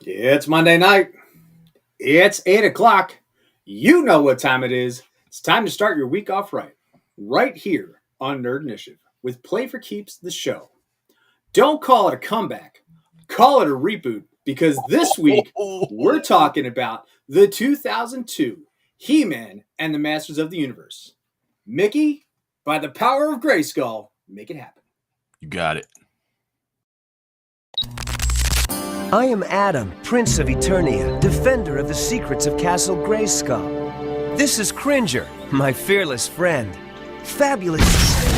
It's Monday night. It's 8 o'clock. You know what time it is. It's time to start your week off right here on Nerd Initiative with Play for Keeps, the show. Don't call it a comeback, call it a reboot, because this week we're talking about the 2002 He-Man and the Masters of the Universe. Mickey, by the power of Grayskull, make it happen. You got it. I am Adam, Prince of Eternia, defender of the secrets of Castle Grayskull. This is Cringer, my fearless friend. Fabulous.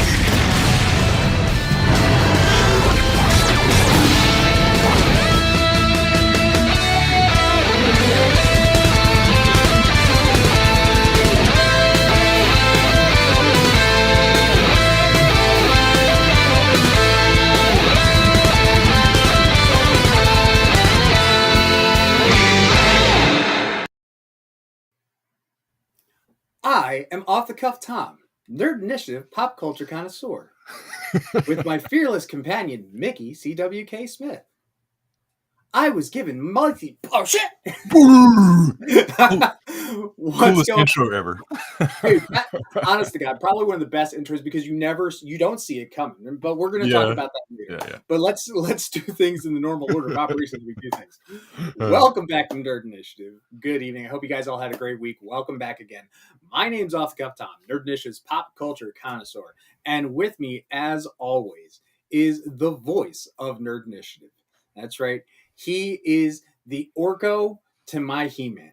I am Off the Cuff Tom, Nerd Initiative pop culture connoisseur, with my fearless companion, Mickey CWK Smith. I was given multi. Oh shit! Coolest intro ever. Dude, honest to God, probably one of the best intros because you don't see it coming. But we're going to talk about that later. Yeah. But let's do things in the normal order of operations we do things. Welcome back to Nerd Initiative. Good evening. I hope you guys all had a great week. Welcome back again. My name's Off the Cuff Tom, Nerd Initiative's pop culture connoisseur, and with me, as always, is the voice of Nerd Initiative. That's right. He is the Orko to my He-Man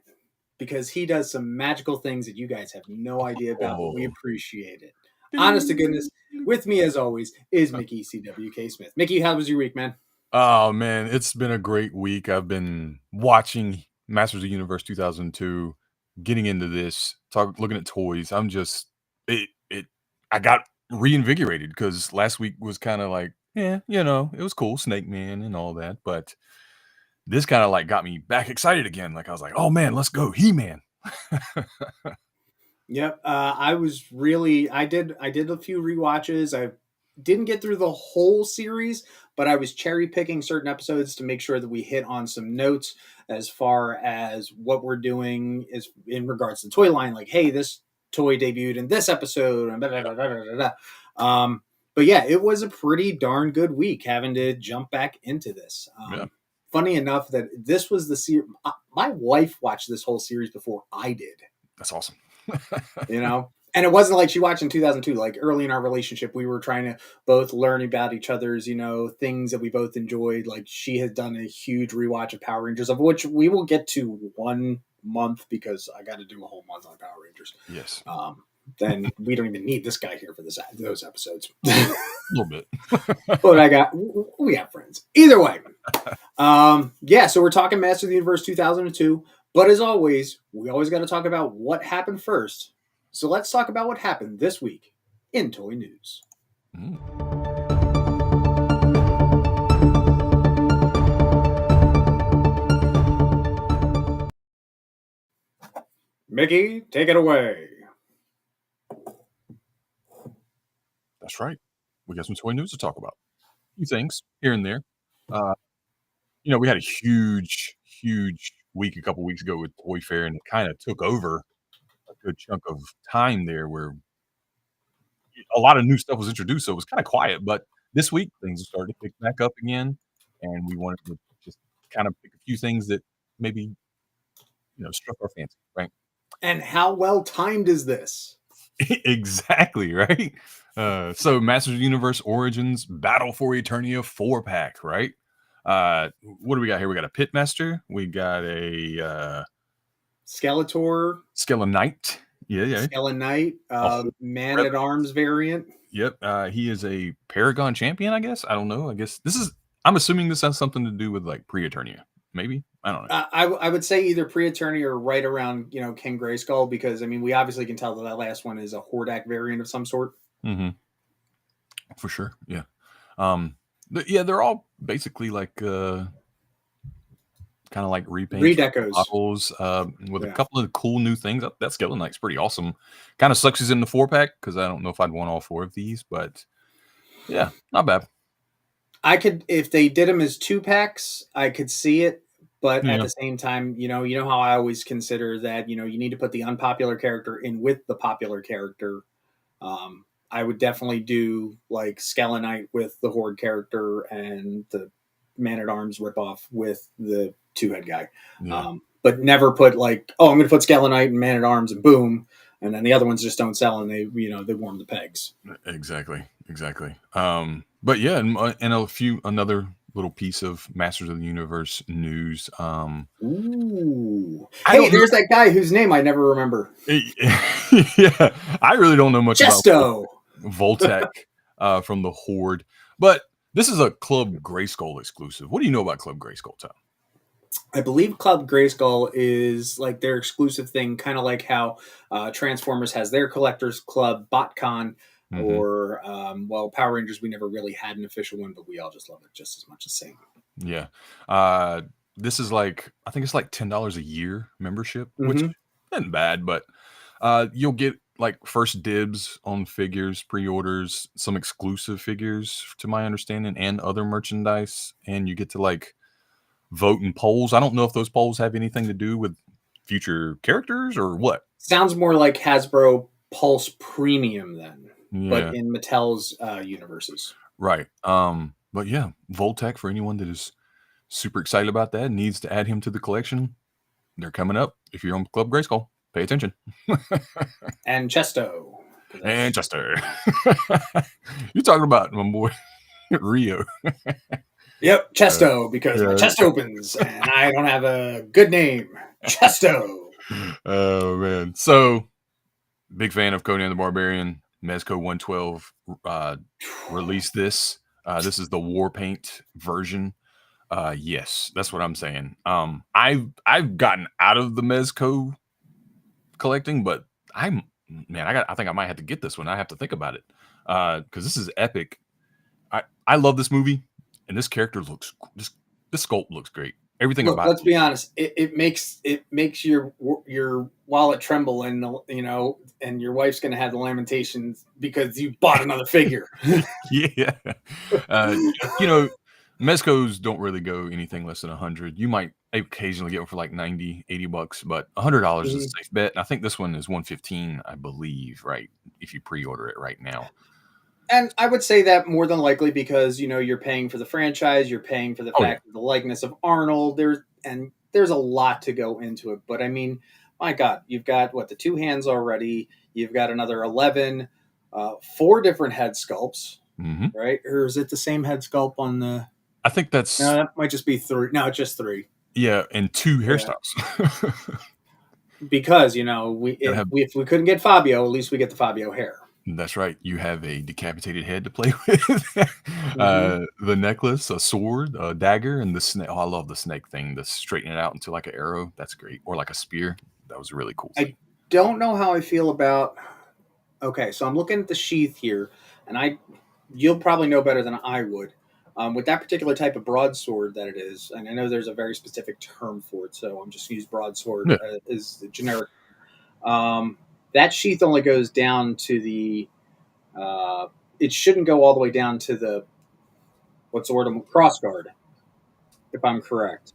because he does some magical things that you guys have no idea about, but we appreciate it. Honest to goodness, with me as always is Mickey CWK Smith. Mickey, how was your week, man? Oh, man, it's been a great week. I've been watching Masters of the Universe 2002, getting into this, looking at toys. I'm just, I got reinvigorated because last week was kind of like, it was cool, Snake Man and all that, but this kind of like got me back excited again. Like I was like, oh man, let's go He-Man. Yep. I did a few rewatches. I didn't get through the whole series, but I was cherry picking certain episodes to make sure that we hit on some notes as far as what we're doing is in regards to the toy line. Like, hey, this toy debuted in this episode. And blah, blah, blah, blah. But yeah, it was a pretty darn good week having to jump back into this. Funny enough that this was the series. My wife watched this whole series before I did. That's awesome. And it wasn't like she watched in 2002. Like early in our relationship, we were trying to both learn about each other's, things that we both enjoyed. Like she had done a huge rewatch of Power Rangers, of which we will get to 1 month because I got to do a whole month on Power Rangers. Yes. Then we don't even need this guy here for those episodes. A little bit. But we have friends. Either way. So we're talking Master of the Universe 2002. But as always, we always got to talk about what happened first. So let's talk about what happened this week in toy news. Mickey, take it away. That's right. We got some toy news to talk about. A few things here and there. We had a huge week a couple weeks ago with Toy Fair, and it kind of took over a good chunk of time there where a lot of new stuff was introduced, so it was kind of quiet. But this week, things are starting to pick back up again, and we wanted to just kind of pick a few things that maybe, struck our fancy, right? And how well timed is this? Exactly, right? So Masters of the Universe Origins Battle for Eternia 4-pack, right? What do we got here? We got a Pitmaster. We got a Skeletor. Skelenite. Yeah. Skelenite. Man-at-Arms variant. Yep. He is a Paragon champion, I guess. I don't know. I'm assuming this has something to do with like pre-Eternia. Maybe. I don't know. I would say either pre-Eternia or right around, King Grayskull, because, we obviously can tell that last one is a Hordak variant of some sort. Mm-hmm. For sure. Yeah. They're all basically like kind of like repaints, redecos, models, with a couple of cool new things. That Skelenite's pretty awesome. Kind of sucks he's in the 4-pack because I don't know if I'd want all 4 of these, but yeah, not bad. I could, if they did them as 2-packs, I could see it, But at Yeah. the same time, you know how I always consider that, you need to put the unpopular character in with the popular character. I would definitely do like Skelenite with the Horde character and the Man at Arms ripoff with the two head guy. Yeah. But never put like, oh, I'm going to put Skelenite and Man at Arms and boom, and then the other ones just don't sell and they warm the pegs. Exactly. But yeah, and another little piece of Masters of the Universe news. Ooh, I hey, don't know. there's that guy whose name I never remember. Yeah, I really don't know much about Chesto. Voltec from the Horde, but this is a Club Grayskull exclusive. What do you know about Club Grayskull, Tom? I believe Club Grayskull is like their exclusive thing, kind of like how Transformers has their collectors club, BotCon, Mm-hmm. or Power Rangers. We never really had an official one, but we all just love it just as much as same. Yeah. This is I think it's like $10 a year membership, which Mm-hmm. isn't bad, but you'll get like first dibs on figures, pre-orders, some exclusive figures to my understanding, and other merchandise. And you get to like vote in polls. I don't know if those polls have anything to do with future characters or what. Sounds more like Hasbro Pulse Premium then, but Yeah. in Mattel's universes. Right. But yeah, Voltec, for anyone that is super excited about that, needs to add him to the collection. They're coming up. If you're on Club Grayskull, pay attention. And Chesto. And Chester. You're talking about my boy Rio. Yep, Chesto, because my chest opens and I don't have a good name. Chesto. Oh man. So big fan of Conan the Barbarian. Mezco 112 released this. This is the war paint version. Yes, that's what I'm saying. I've gotten out of the Mezco collecting, but I think I might have to get this one. I have to think about it. Because this is epic. I love this movie, and this character looks this sculpt looks great. Everything Look, about let's be honest. It makes your wallet tremble, and and your wife's going to have the lamentations because you bought another figure. Yeah. Mezcos don't really go anything less than 100. You might occasionally get one for like 90, $80, but $100 is a safe bet. And I think this one is 115, I believe, right? If you pre-order it right now. And I would say that more than likely because you're paying for the franchise, you're paying for the fact of the likeness of Arnold. There's a lot to go into it. But I mean, my God, you've got the two hands already. You've got another 11, 4 different head sculpts, right? Or is it the same head sculpt on the? I think that's. No, that might just be 3. No, it's just 3. Yeah, and 2 hairstyles. Because if we couldn't get Fabio, at least we get the Fabio hair. That's right. You have a decapitated head to play with, the necklace, a sword, a dagger, and the snake. Oh, I love the snake thing. To straighten it out into like an arrow. That's great. Or like a spear. That was a really cool thing. I don't know how I feel about. Okay, so I'm looking at the sheath here, and you'll probably know better than I would. With that particular type of broadsword that it is, and I know there's a very specific term for it, so I'm just going to use broadsword as the generic. That sheath only goes down to the. It shouldn't go all the way down to the. What's the word? Crossguard, if I'm correct.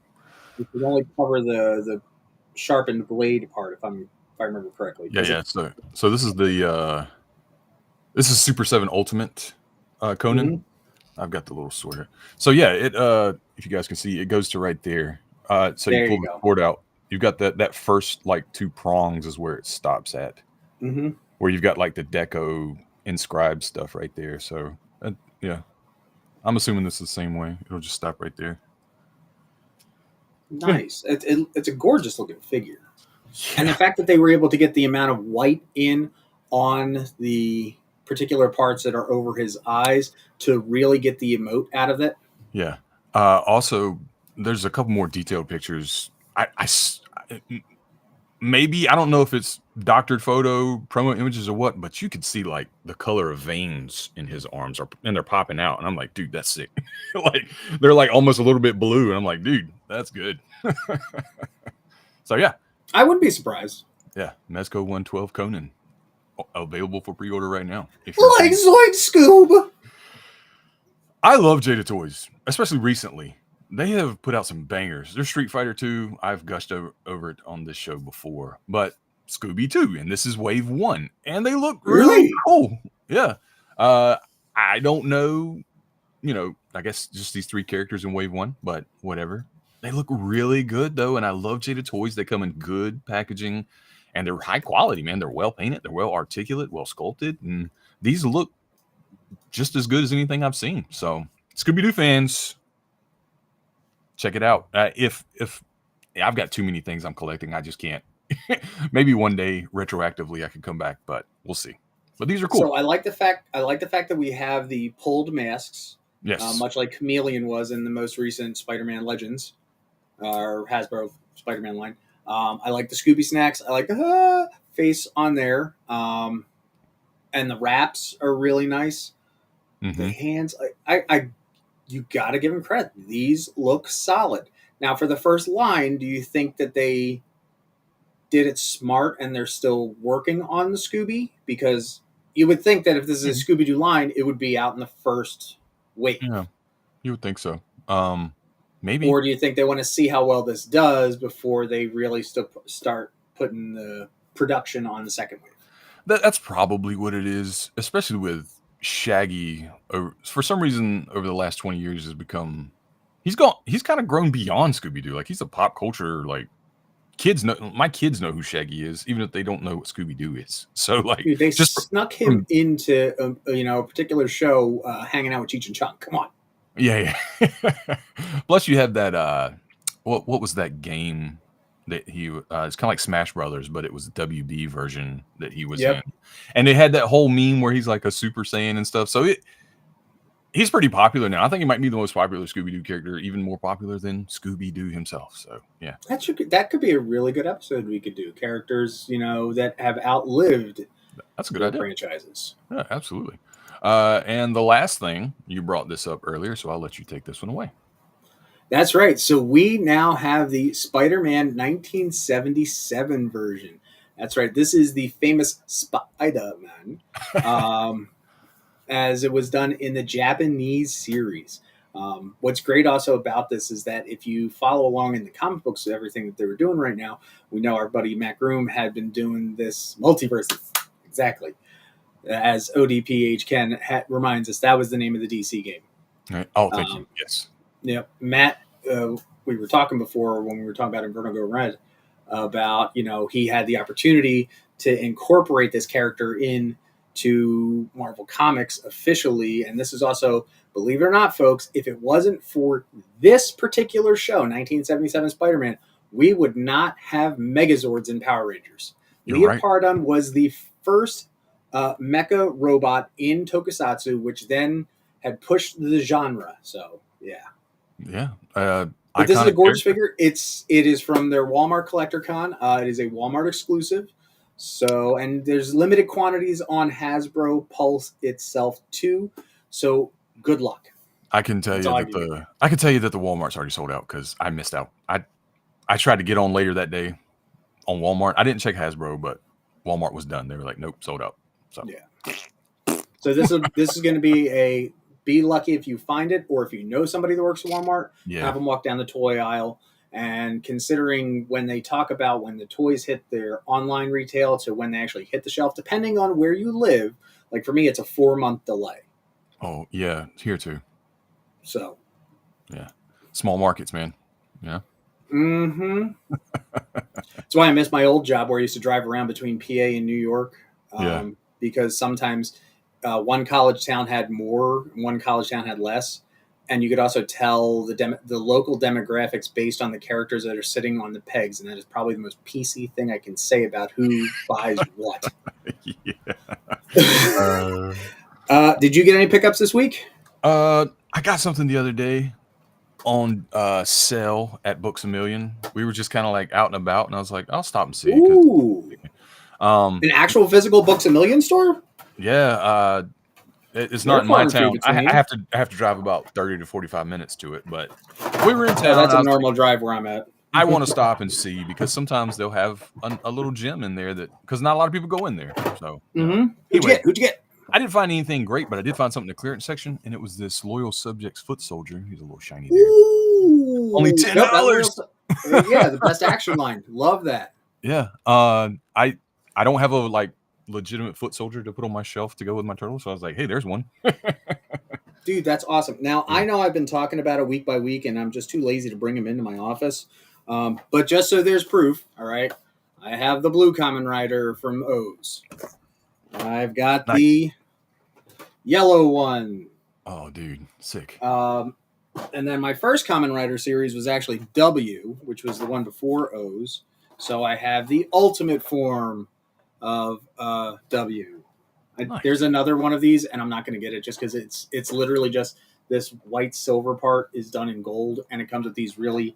It should only cover the sharpened blade part, if I remember correctly. Yeah. So this is this is Super 7 Ultimate Conan. Mm-hmm. I've got the little sword here. So yeah, it if you guys can see, it goes to right there. So you pull the sword out. You've got that first like 2 prongs is where it stops at. Mm-hmm. Where you've got like the deco inscribed stuff right there. So yeah, I'm assuming this is the same way. It'll just stop right there. Nice. It's a gorgeous looking figure. Yeah. And the fact that they were able to get the amount of white in on the particular parts that are over his eyes to really get the emote out of it. Yeah. Also, there's a couple more detailed pictures. Maybe, I don't know if it's doctored photo, promo images or what, but you could see like the color of veins in his arms and they're popping out. And I'm like, dude, that's sick. Like they're like almost a little bit blue. And I'm like, dude, that's good. So yeah. I wouldn't be surprised. Yeah. Mezco 112 Conan. Available for pre-order right now. Like Zoid Scoob. I love Jada Toys, especially recently. they have put out some bangers. There's Street Fighter 2. I've gushed over it on this show before, but Scooby 2, and this is Wave 1, and they look really cool. Yeah. I don't know, I guess just these 3 characters in Wave 1, but whatever. They look really good, though, and I love Jada toys. They come in good packaging, and they're high quality, man. They're well painted, they're well articulate, well sculpted, and these look just as good as anything I've seen. So, Scooby-Doo fans, check it out. If I've got too many things I'm collecting, I just can't. Maybe one day retroactively I could come back, but we'll see. But these are cool. So I like the fact that we have the pulled masks. Yes. Much like Chameleon was in the most recent Spider-Man Legends, or Hasbro Spider-Man line. I like the Scooby snacks. I like the face on there. And the wraps are really nice. Mm-hmm. The hands, you got to give them credit. These look solid. Now, for the first line, do you think that they did it smart and they're still working on the Scooby? Because you would think that if this is a Scooby-Doo line, it would be out in the first wave. Yeah, you would think so. Maybe. Or do you think they want to see how well this does before they really start putting the production on the second wave? That's probably what it is, especially with Shaggy. For some reason, over the last 20 years, has become he's kind of grown beyond Scooby-Doo. Like, he's a pop culture, like, my kids know who Shaggy is, even if they don't know what Scooby-Doo is. So, like, dude, they snuck him into a particular show, hanging out with Cheech and Chong. Come on. Yeah. Plus, you had that what was that game that he it's kind of like Smash Brothers, but it was the WB version that he was in, and they had that whole meme where he's like a Super Saiyan and stuff. So he's pretty popular now. I think he might be the most popular Scooby-Doo character, even more popular than Scooby-Doo himself. So, yeah. That could be a really good episode we could do. Characters, that have outlived That's a good idea. franchises. Yeah, absolutely. And the last thing, you brought this up earlier, so I'll let you take this one away. That's right. So we now have the Spider-Man 1977 version. That's right. This is the famous Spider-Man. As it was done in the Japanese series. What's great also about this is that if you follow along in the comic books of everything that they were doing right now, we know our buddy Matt Groom had been doing this multiverse. Exactly. As ODPH Ken reminds us, that was the name of the DC game. Right. Oh, thank you. Yes. Yeah. Matt, we were talking before when we were talking about Inferno Go Red about, he had the opportunity to incorporate this character in to Marvel Comics officially. And this is also, believe it or not, folks, if it wasn't for this particular show, 1977 Spider-Man, we would not have Megazords in Power Rangers. Leopardon was the first mecha robot in Tokusatsu, which then had pushed the genre. So, yeah. Yeah. But this is a gorgeous figure. It is from their Walmart Collector Con. It is a Walmart exclusive. So, and there's limited quantities on Hasbro Pulse itself too. So, good luck. I can tell you that the Walmart's already sold out because I missed out. I tried to get on later that day on Walmart. I didn't check Hasbro, but Walmart was done. They were like, nope, sold out. So yeah. So this is going to be lucky if you find it, or if you know somebody that works at Walmart, have them walk down the toy aisle. And considering when they talk about when the toys hit their online retail to when they actually hit the shelf, depending on where you live, like for me, it's a 4-month delay. Oh, yeah. Here too. So. Yeah. Small markets, man. Yeah. Mm-hmm. That's why I miss my old job where I used to drive around between PA and New York. Because sometimes one college town had more, one college town had less. And you could also tell the local demographics based on the characters that are sitting on the pegs. And that is probably the most PC thing I can say about who buys what. Did you get any pickups this week? I got something the other day on sale at Books A Million. We were just kind of like out and about, and I was like, I'll stop and see. Ooh. An actual physical Books A Million store? Yeah. It's not in my town. I have to drive about 30 to 45 minutes to it, but we were in town. That's a normal drive where I'm at. I want to stop and see because sometimes they'll have a little gem in there because not a lot of people go in there. So, Who'd you get? I didn't find anything great, but I did find something in the clearance section, and it was this Loyal Subjects foot soldier. He's a little shiny there. Ooh, Only $10. Yeah, the best action line. Love that. Yeah. I don't have a like legitimate foot soldier to put on my shelf to go with my turtle, so I was like, hey, there's one. Dude, that's awesome. Now, I know I've been talking about it week by week, and I'm just too lazy to bring him into my office. But just so there's proof, all right, I have the blue Kamen Rider from O's. I've got the yellow one. Oh, dude, sick. And then my first Kamen Rider series was actually W, which was the one before O's. So I have the ultimate form of W. Nice. There's another one of these, and I'm not going to get it just because it's literally just this white silver part is done in gold, and it comes with these really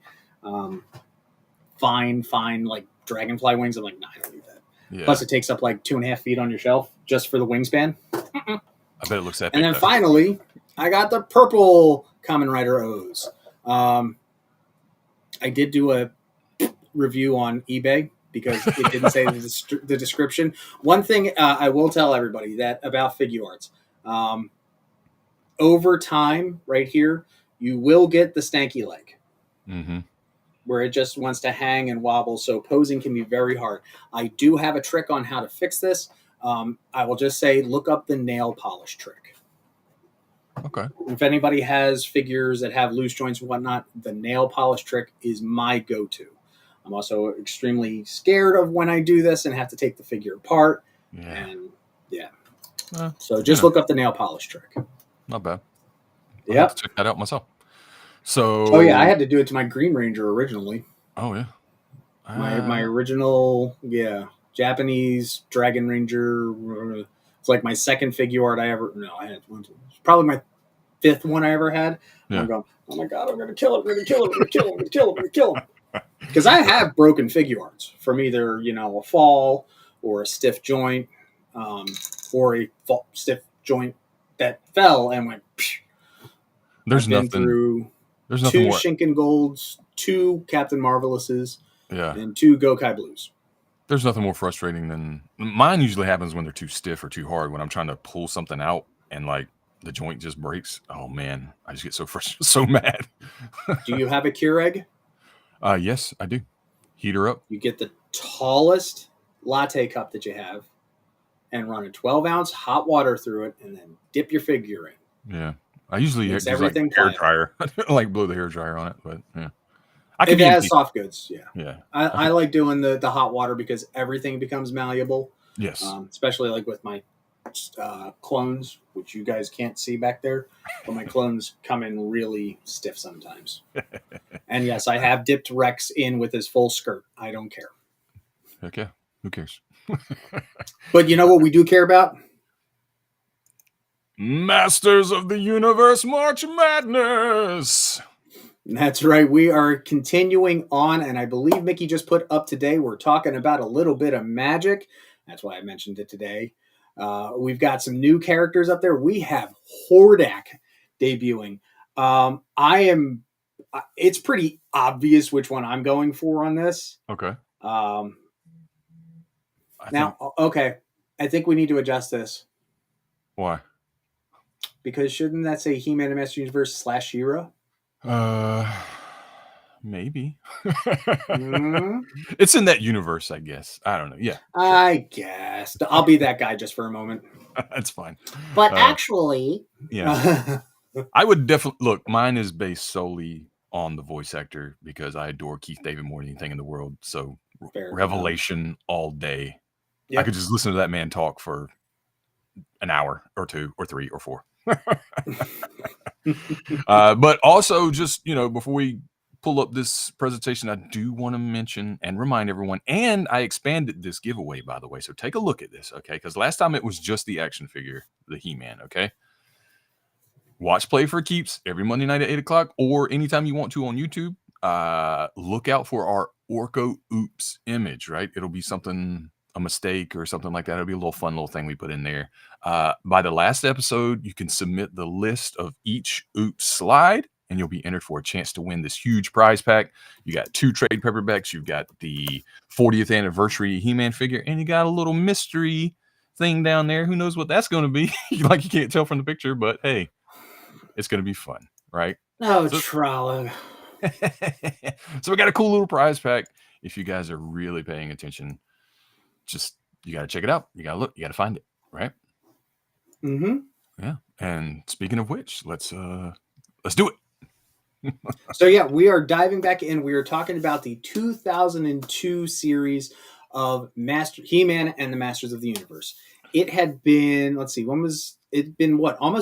fine like dragonfly wings. I'm like, nah, I don't need that. Yeah. Plus, it takes up like 2.5 feet on your shelf just for the wingspan. I bet it looks epic. And then finally, I got the purple Kamen Rider O's. I did do a review on eBay because it didn't say the description. One thing I will tell everybody that about Figuarts, over time, right here, you will get the stanky leg, where it just wants to hang and wobble. So posing can be very hard. I do have a trick on how to fix this. I will just say, look up the nail polish trick. Okay. If anybody has figures that have loose joints and whatnot, the nail polish trick is my go-to. I'm also extremely scared of when I do this and have to take the figure apart. Yeah. And so just look up the nail polish trick. Not bad. I'll have to check that out myself. So. Oh yeah, I had to do it to my Green Ranger originally. Oh yeah. My original Japanese Dragon Ranger. It's like my second figure I ever. No, I had one. It's probably my 5th one I ever had. Yeah. I'm going, oh my god, I'm gonna kill him! I'm gonna kill him! I'm gonna kill him! I'm gonna kill him! I'm gonna kill him! Because I have broken figure arts from either a fall or a stiff joint, or a stiff joint that fell and went. Psh. There's nothing. Through there's nothing 2 more. Shinken Golds, 2 Captain Marvelouses, and 2 Gokai Blues. There's nothing more frustrating than mine. Usually happens when they're too stiff or too hard. When I'm trying to pull something out and like the joint just breaks. Oh man, I just get so frustrated, so mad. Do you have a Keurig? Yes, I do. Heat her up. You get the tallest latte cup that you have and run a 12-ounce hot water through it and then dip your figure in. Yeah. I usually use everything like hair dryer. I like blow the hair dryer on it, but yeah. If it has soft goods, Yeah. I like doing the hot water because everything becomes malleable. Yes. Especially like with my clones, which you guys can't see back there, but my clones come in really stiff sometimes. And yes, I have dipped Rex in with his full skirt. I don't care. Heck yeah. Who cares? But you know what we do care about? Masters of the Universe March Madness. That's right. We are continuing on, and I believe Mickey just put up today. We're talking about a little bit of magic. That's why I mentioned it today. We've got some new characters up there. We have Hordak debuting. It's pretty obvious which one I'm going for on this. Okay. I think we need to adjust this. Why? Because shouldn't that say He-Man and Master Universe / She-Ra? Maybe. It's in that universe, I guess. I don't know. Yeah. I guess. I'll be that guy just for a moment. That's fine. But actually... Yeah. I would definitely... Look, mine is based solely on the voice actor because I adore Keith David more than anything in the world. So, Revelation all day. Yep. I could just listen to that man talk for an hour or 2 or 3 or 4. But also just, before we pull up this presentation, I do want to mention and remind everyone, and I expanded this giveaway, by the way. So take a look at this, okay? Because last time it was just the action figure, the He-Man, okay? Watch Play for Keeps every Monday night at 8 o'clock or anytime you want to on YouTube. Look out for our Orko Oops image, right? It'll be something... a mistake or something like that. It'll be a little fun little thing we put in there. By the last episode, you can submit the list of each Oops slide, and you'll be entered for a chance to win this huge prize pack. You got 2 trade paperbacks. You've got the 40th anniversary He-Man figure, and you got a little mystery thing down there. Who knows what that's going to be? Like, you can't tell from the picture, but hey, it's going to be fun, right? Oh, So, Trollo. so we got a cool little prize pack. If you guys are really paying attention, you got to check it out. You got to look. You got to find it, right? Mm-hmm. Yeah. And speaking of which, let's do it. So yeah, we are diving back in. We are talking about the 2002 series of He-Man and the Masters of the Universe. It had been, let's see, almost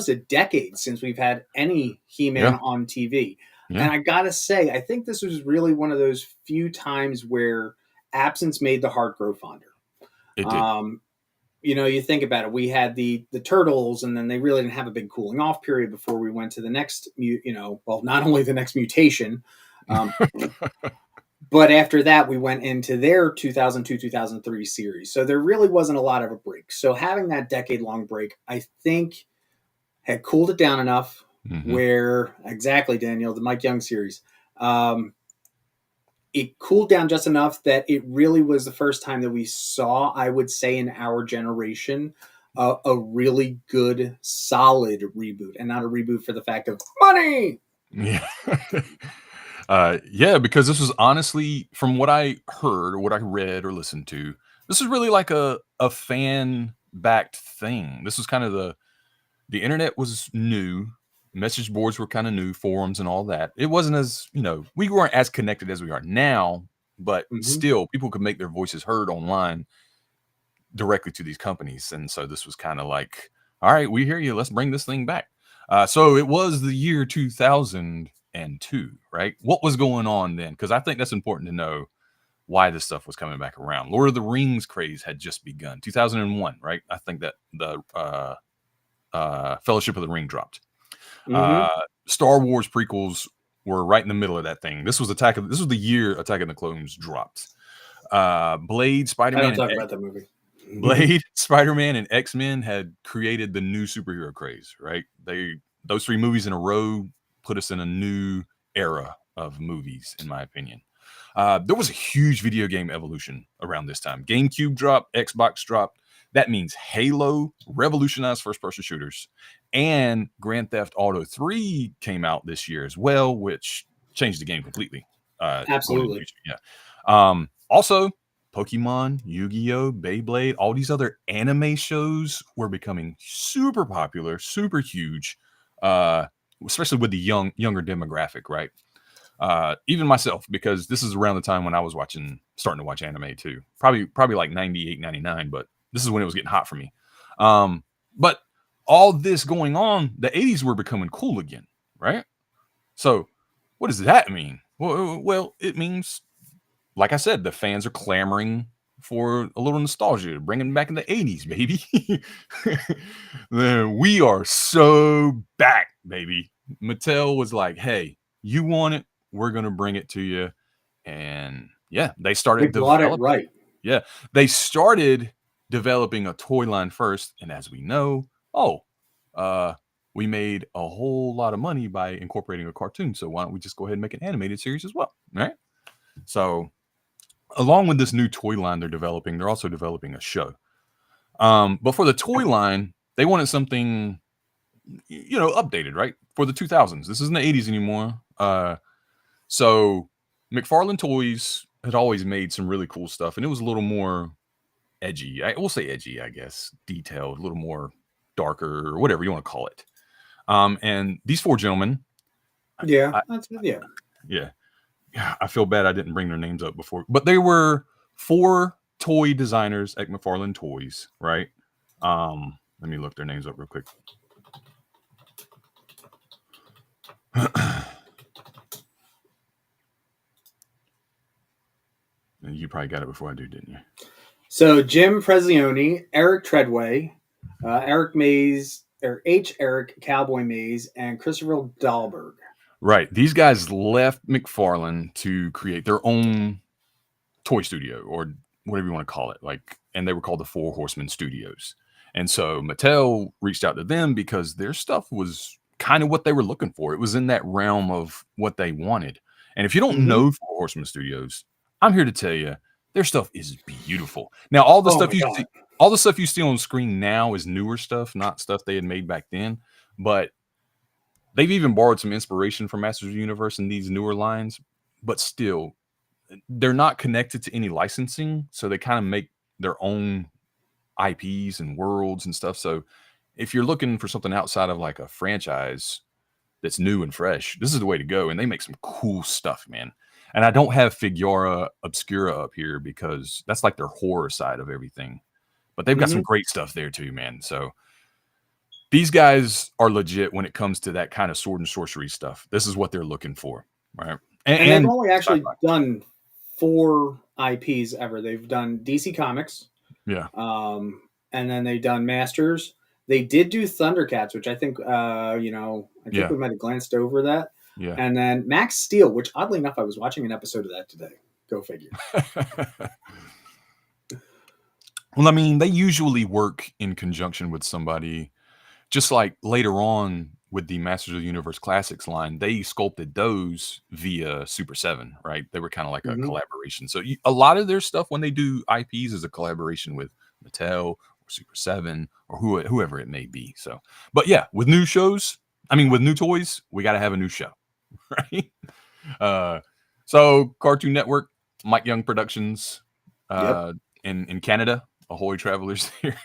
a decade since we've had any He-Man on TV. Yeah. And I gotta say, I think this was really one of those few times where absence made the heart grow fonder. It did. You think about it. We had the Turtles, and then they really didn't have a big cooling off period before we went to the next, not only the next mutation, but after that we went into their 2002-2003 series. So there really wasn't a lot of a break. So having that decade-long break, I think, had cooled it down enough where, exactly, Daniel, the Mike Young series, it cooled down just enough that it really was the first time that we saw, I would say, in our generation, a really good, solid reboot, and not a reboot for the fact of money. Yeah. Because this was honestly, from what I heard or what I read or listened to, this is really like a fan-backed thing. This was kind of the internet was new. Message boards were kind of new, forums and all that. It wasn't as, we weren't as connected as we are now, but still people could make their voices heard online directly to these companies. And so this was kind of like, all right, we hear you. Let's bring this thing back. So it was the year 2002, right? What was going on then? Because I think that's important to know why this stuff was coming back around. Lord of the Rings craze had just begun. 2001, right? I think that the Fellowship of the Ring dropped. Star Wars prequels were right in the middle of that thing. This was the year Attack of the Clones dropped. Blade, Spider-Man. I don't talk about that movie. Blade, Spider-Man, and X-Men had created the new superhero craze, right? Those three movies in a row put us in a new era of movies, in my opinion. There was a huge video game evolution around this time. GameCube dropped, Xbox dropped. That means Halo revolutionized first-person shooters, and Grand Theft Auto 3 came out this year as well, which changed the game completely. Absolutely. Yeah. Also, Pokemon, Yu-Gi-Oh, Beyblade, all these other anime shows were becoming super popular, super huge, especially with the younger demographic, right? Even myself, because this is around the time when I was starting to watch anime too. Probably like 98, 99, but this is when it was getting hot for me. But all this going on, the 80s were becoming cool again, right? So what does that mean? Well, it means, like I said, the fans are clamoring for a little nostalgia, bringing back in the 80s, baby. We are so back, baby. Mattel was like, hey, you want it? We're going to bring it to you. And yeah, they started developing. Right. Yeah, they started developing a toy line first. And as we know, we made a whole lot of money by incorporating a cartoon. So why don't we just go ahead and make an animated series as well, right? So along with this new toy line they're developing, they're also developing a show. But for the toy line, they wanted something, updated, right? For the 2000s. This isn't the 80s anymore. So McFarlane Toys had always made some really cool stuff, and it was a little more edgy. We'll say edgy, I guess, detailed, a little more darker, or whatever you want to call it. And these four gentlemen. Yeah. I feel bad I didn't bring their names up before, but they were four toy designers at McFarlane Toys, right? Let me look their names up real quick. You probably got it before I do, didn't you? So Jim Prezzioni, Eric Treadway, Eric Mays, or Eric Cowboy Mays, and Christopher Dahlberg. Right. These guys left McFarlane to create their own toy studio, or whatever you want to call it. And they were called the Four Horsemen Studios. And so Mattel reached out to them because their stuff was kind of what they were looking for. It was in that realm of what they wanted. And if you don't know Four Horsemen Studios, I'm here to tell you, their stuff is beautiful. Now, all the stuff you see, all the stuff you see on screen now is newer stuff, not stuff they had made back then. But they've even borrowed some inspiration from Masters of the Universe in these newer lines. But still, they're not connected to any licensing, so they kind of make their own IPs and worlds and stuff. So if you're looking for something outside of like a franchise that's new and fresh, this is the way to go. And they make some cool stuff, man. And I don't have Figura Obscura up here because that's like their horror side of everything. But they've got some great stuff there too, man. So these guys are legit when it comes to that kind of sword and sorcery stuff. This is what they're looking for, right? And they've only actually done 4 IPs ever. They've done DC Comics. Yeah. And then they've done Masters. They did do Thundercats, which I think, I think we might have glanced over that. Yeah. And then Max Steel, which oddly enough, I was watching an episode of that today. Go figure. Well, I mean, they usually work in conjunction with somebody. Just like later on with the Masters of the Universe Classics line, they sculpted those via Super 7, right? They were kind of like a collaboration. So a lot of their stuff when they do IPs is a collaboration with Mattel or Super 7 or whoever it may be. So, but yeah, with new shows, with new toys, we got to have a new show, right? So Cartoon Network, Mike Young Productions, in Canada. Ahoy Travelers here.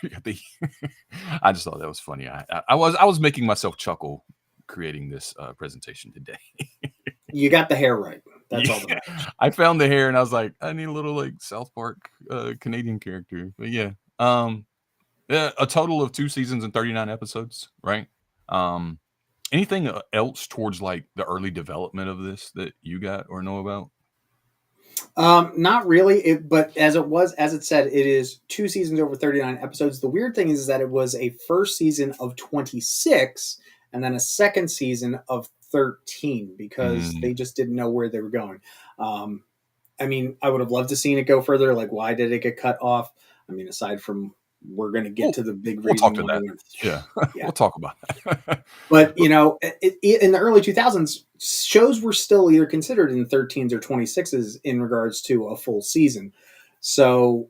I just thought that was funny. I was making myself chuckle creating this presentation today. You got the hair right. That's all that matters. I found the hair and I was like, I need a little like South Park Canadian character. But yeah. A total of 2 seasons and 39 episodes, right? Anything else towards like the early development of this that you got or know about? Not really, but as it said, it is 2 seasons over 39 episodes. The weird thing is that it was a first season of 26 and then a second season of 13 because they just didn't know where they were going. I would have loved to seen it go further. Like, why did it get cut off? Aside from we're going to get to the big reason. We'll talk to that. Yeah, we'll talk about that. But, in the early 2000s, shows were still either considered in 13s or 26s in regards to a full season. So,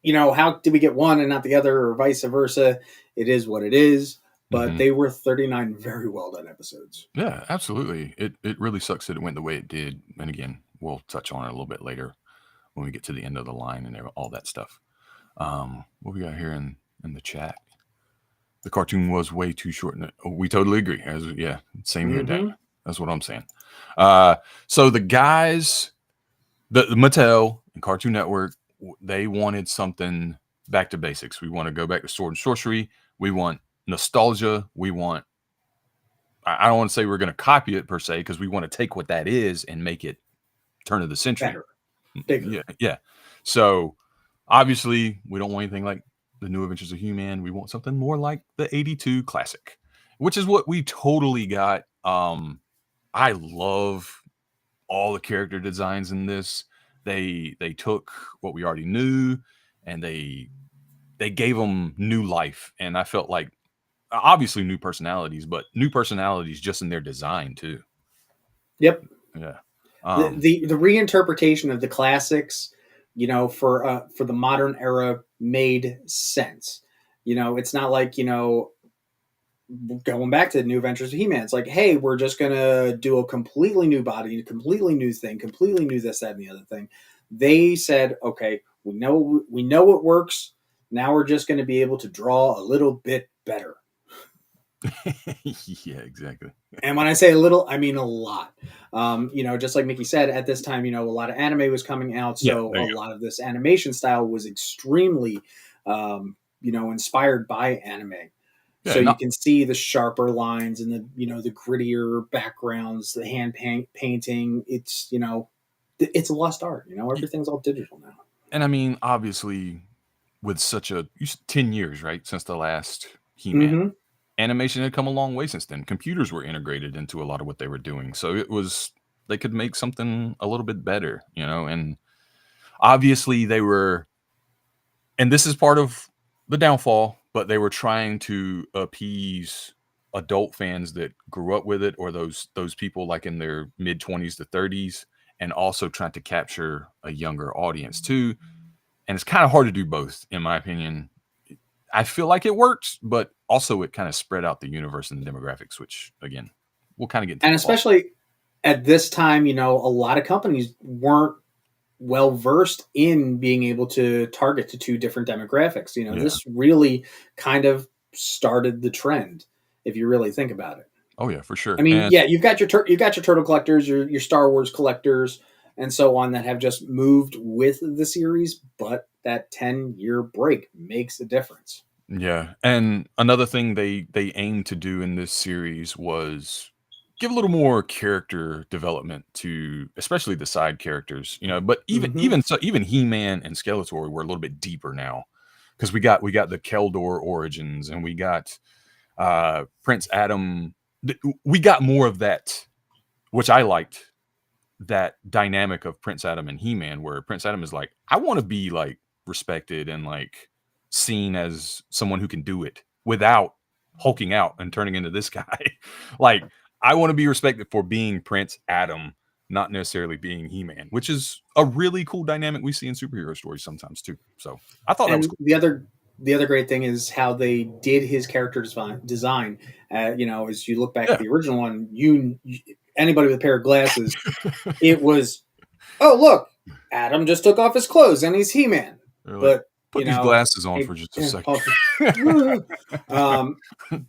how did we get one and not the other or vice versa? It is what it is. But they were 39 very well done episodes. Yeah, absolutely. It really sucks that it went the way it did. And again, we'll touch on it a little bit later when we get to the end of the line and all that stuff. What we got here in the chat? The cartoon was way too short. We totally agree. Same here, Dan. That's what I'm saying. So the guys, the Mattel and Cartoon Network, they wanted something back to basics. We want to go back to sword and sorcery. We want nostalgia. We want, I don't want to say we're going to copy it per se, because we want to take what that is and make it turn of the century. Better. Bigger. Yeah. So obviously we don't want anything like the New Adventures of He-Man. We want something more like the 82 classic, which is what we totally got. I love all the character designs in this. They took what we already knew and they gave them new life. And I felt like obviously new personalities, but new personalities just in their design too. Yep. Yeah. The reinterpretation of the classics, for the modern era made sense. It's not like, going back to the New Adventures of He-Man. It's like, hey, we're just going to do a completely new body, a completely new thing, completely new this, that, and the other thing. They said, okay, we know it works. Now we're just going to be able to draw a little bit better. Yeah, exactly. And when I say a little, I mean a lot. Just like Mickey said, at this time, a lot of anime was coming out. So a lot of this animation style was extremely, inspired by anime. Yeah, so you can see the sharper lines and the grittier backgrounds, the hand painting. It's, it's a lost art. Everything's all digital now. And obviously, with such 10 years, right, since the last He-Man, animation had come a long way since then. Computers were integrated into a lot of what they were doing. So they could make something a little bit better, and obviously they were, and this is part of the downfall, but they were trying to appease adult fans that grew up with it, or those people like in their mid 20s to 30s, and also trying to capture a younger audience too. and it's kind of hard to do both, in my opinion. I feel like it works, but also it kind of spread out the universe and the demographics, which again, we'll kind of get into. And especially at this time, a lot of companies weren't well versed in being able to target to two different demographics. This really kind of started the trend, if you really think about it. Oh yeah, for sure. I mean, you've got your turtle collectors, your Star Wars collectors, and so on that have just moved with the series, but that 10-year break makes a difference. Yeah, and another thing they aimed to do in this series was give a little more character development to, especially the side characters, But even He-Man and Skeletor were a little bit deeper now, because we got the Keldor origins, and we got Prince Adam. We got more of that, which I liked. That dynamic of Prince Adam and He-Man, where Prince Adam is like, I want to be like respected and like seen as someone who can do it without hulking out and turning into this guy. Like, I want to be respected for being Prince Adam, not necessarily being He-Man, which is a really cool dynamic we see in superhero stories sometimes too. So I thought that was cool. The other great thing is how they did his character design. As you look back at the original one, anybody with a pair of glasses, it was, oh look, Adam just took off his clothes and he's He-Man. But put these glasses on for just a second.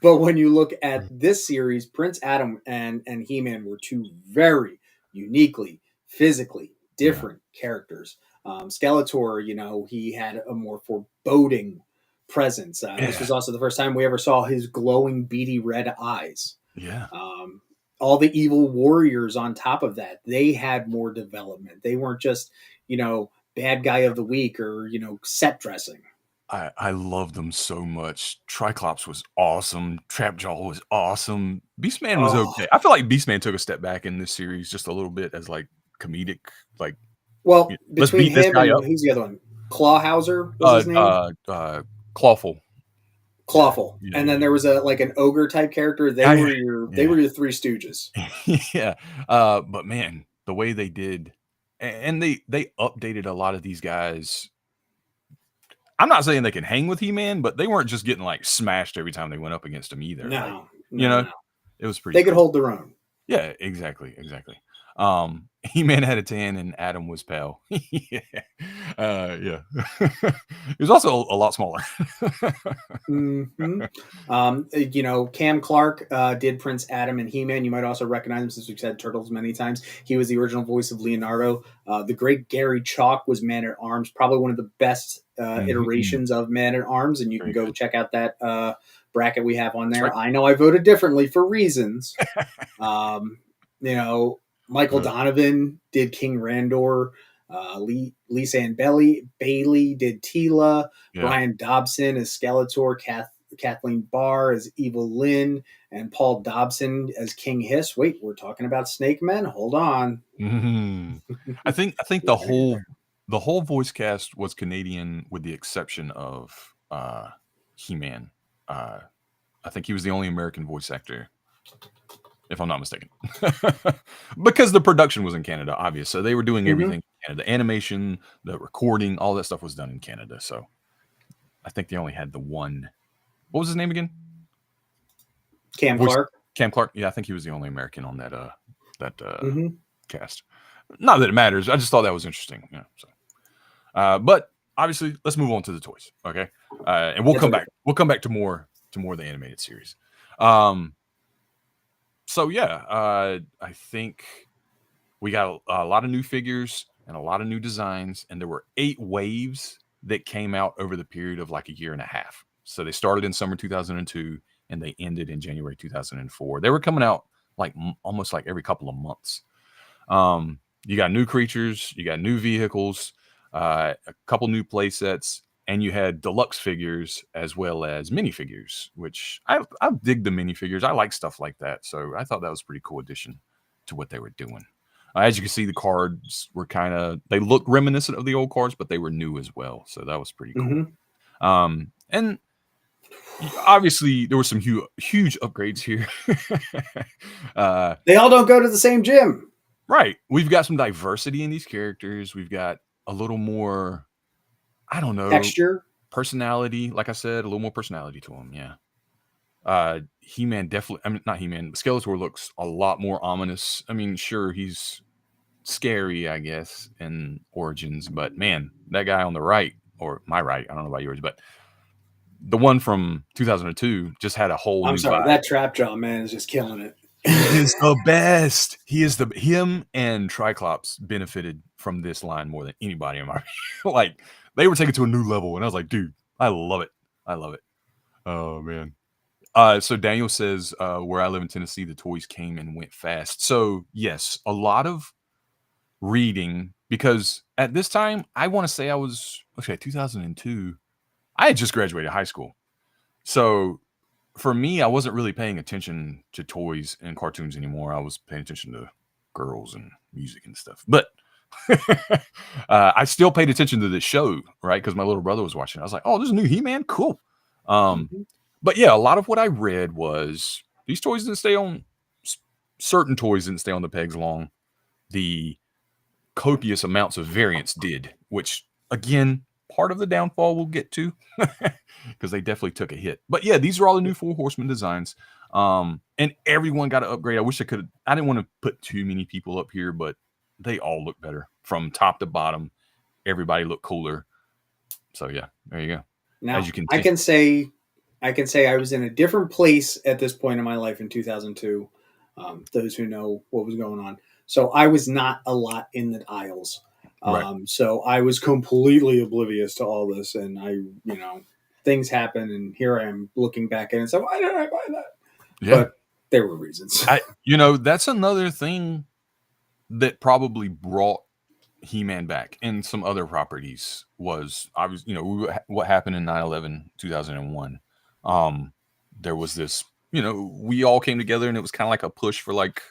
But when you look at this series, Prince Adam and He-Man were two very uniquely, physically different characters. Skeletor, he had a more foreboding presence. This was also the first time we ever saw his glowing, beady red eyes. Yeah. All the evil warriors on top of that, they had more development. They weren't just, bad guy of the week or, set dressing. I love them so much. Triclops was awesome. Trapjaw was awesome. Beastman was okay. I feel like Beastman took a step back in this series just a little bit as like comedic, like. Well, between him and who's the other one? Clawhauser was his name. Clawful. Clawful. Yeah. And then there was an ogre type character. They were your Three Stooges. Yeah. But man, the way they did, and they updated a lot of these guys. I'm not saying they can hang with He-Man, but they weren't just getting like smashed every time they went up against him either. No, it was pretty. They could hold their own. Yeah, exactly. He-Man had a tan and Adam was pale. Yeah. He was also a lot smaller. Cam Clark did Prince Adam and He-Man. You might also recognize him since we've said Turtles many times. He was the original voice of Leonardo. The great Gary Chalk was Man-at-Arms, probably one of the best iterations of Man-at-Arms, and you can go check out that bracket we have on there. Right. I know I voted differently for reasons. Michael Donovan did King Randor. Lisa Ann Bailey did Tila. Yeah. Brian Dobson as Skeletor. Kathleen Barr as Evil Lynn. And Paul Dobson as King Hiss. Wait, we're talking about Snake Men? Hold on. Mm-hmm. I think the whole voice cast was Canadian with the exception of He-Man. I think he was the only American voice actor, if I'm not mistaken. Because the production was in Canada, obviously. So they were doing everything in Canada. The animation, the recording, all that stuff was done in Canada. So I think they only had the one. What was his name again? Cam Clark. Cam Clark. Yeah, I think he was the only American on that cast. Not that it matters. I just thought that was interesting. Yeah. But obviously, let's move on to the toys. Okay. And we'll come back. We'll come back to more of the animated series. So I think we got a lot of new figures and a lot of new designs, and there were 8 waves that came out over the period of like a year and a half. So they started in summer 2002 and they ended in January 2004. They were coming out like almost like every couple of months. You got new creatures, you got new vehicles, a couple new play sets, and you had deluxe figures as well as minifigures, which I dig the minifigures. I like stuff like that. So I thought that was a pretty cool addition to what they were doing. As you can see, the cards were they look reminiscent of the old cards, but they were new as well. So that was pretty cool. And obviously there were some huge upgrades here. They all don't go to the same gym. Right. We've got some diversity in these characters. We've got a little more, I don't know, Texture. personality. Like I said, a little more personality to him. Yeah. He-Man definitely. I mean, not He-Man. But Skeletor looks a lot more ominous. I mean, sure, he's scary, I guess, in Origins, but man, that guy on the right, or my right, I don't know about yours, but the one from 2002 just had a whole I'm new sorry, vibe. that Trap Jaw man is just killing it. He is the best. Him and Triclops benefited from this line more than anybody in my like they were taken to a new level, and I was like, dude, I love it. I love it. Oh man. So Daniel says, where I live in Tennessee, the toys came and went fast. So yes, a lot of reading, because at this time, I want to say I was 2002. I had just graduated high school. So for me, I wasn't really paying attention to toys and cartoons anymore. I was paying attention to girls and music and stuff. But I still paid attention to this show, right? Because my little brother was watching. I was like, oh, there's a new He-Man? Cool. But yeah, a lot of what I read was these toys didn't stay on, certain toys didn't stay on the pegs long. The copious amounts of variants did, which again, part of the downfall we'll get to, because they definitely took a hit. But yeah, these are all the new Four Horsemen designs, and everyone got to upgrade. I wish I could. I didn't want to put too many people up here, but they all look better from top to bottom. Everybody looked cooler. So yeah, there you go. Now, as you can see. I can say I was in a different place at this point in my life in 2002. Those who know what was going on. So I was not a lot in the aisles. Right. So I was completely oblivious to all this, and things happen, and here I am looking back at it and say, why did I buy that? Yeah. But there were reasons. That's another thing that probably brought He-Man back, and some other properties was what happened in 9/11 2001. There was this, we all came together, and it was kind of like a push for like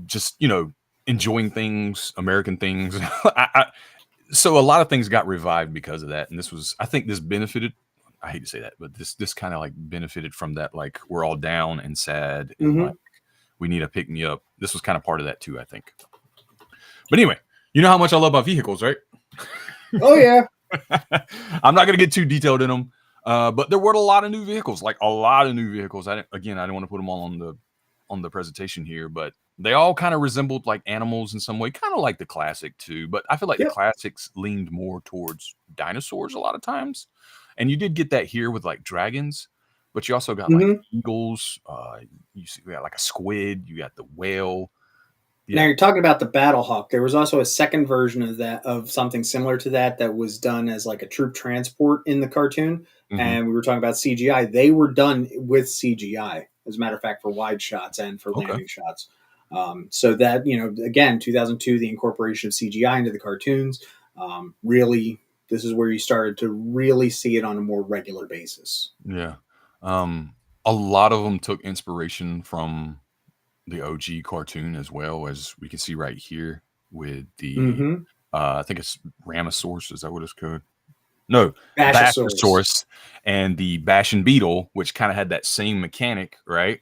just enjoying things, American things. So a lot of things got revived because of that, and I think this benefited. I hate to say that, but this kind of like benefited from that. Like, we're all down and sad, and like we need to pick me up. This was kind of part of that too, I think. But anyway, you know how much I love my vehicles, right? Oh yeah. I'm not going to get too detailed in them, but there were a lot of new vehicles. I didn't want to put them all on the presentation here, but they all kind of resembled like animals in some way, kind of like the classic too. But I feel like the classics leaned more towards dinosaurs a lot of times, and you did get that here with like dragons, but you also got like eagles. You got like a squid. You got the whale. Yeah. Now you're talking about the Battle Hawk. There was also a second version of that, of something similar to that was done as like a troop transport in the cartoon. And we were talking about CGI. They were done with CGI, as a matter of fact, for wide shots and for landing shots. So that, again, 2002, the incorporation of CGI into the cartoons, really, this is where you started to really see it on a more regular basis. Yeah. A lot of them took inspiration from the OG cartoon, as well, as we can see right here with the I think it's Ramosaurus. Is that what it's called? No, Bashosaurus, and the Bashan Beetle, which kind of had that same mechanic, right?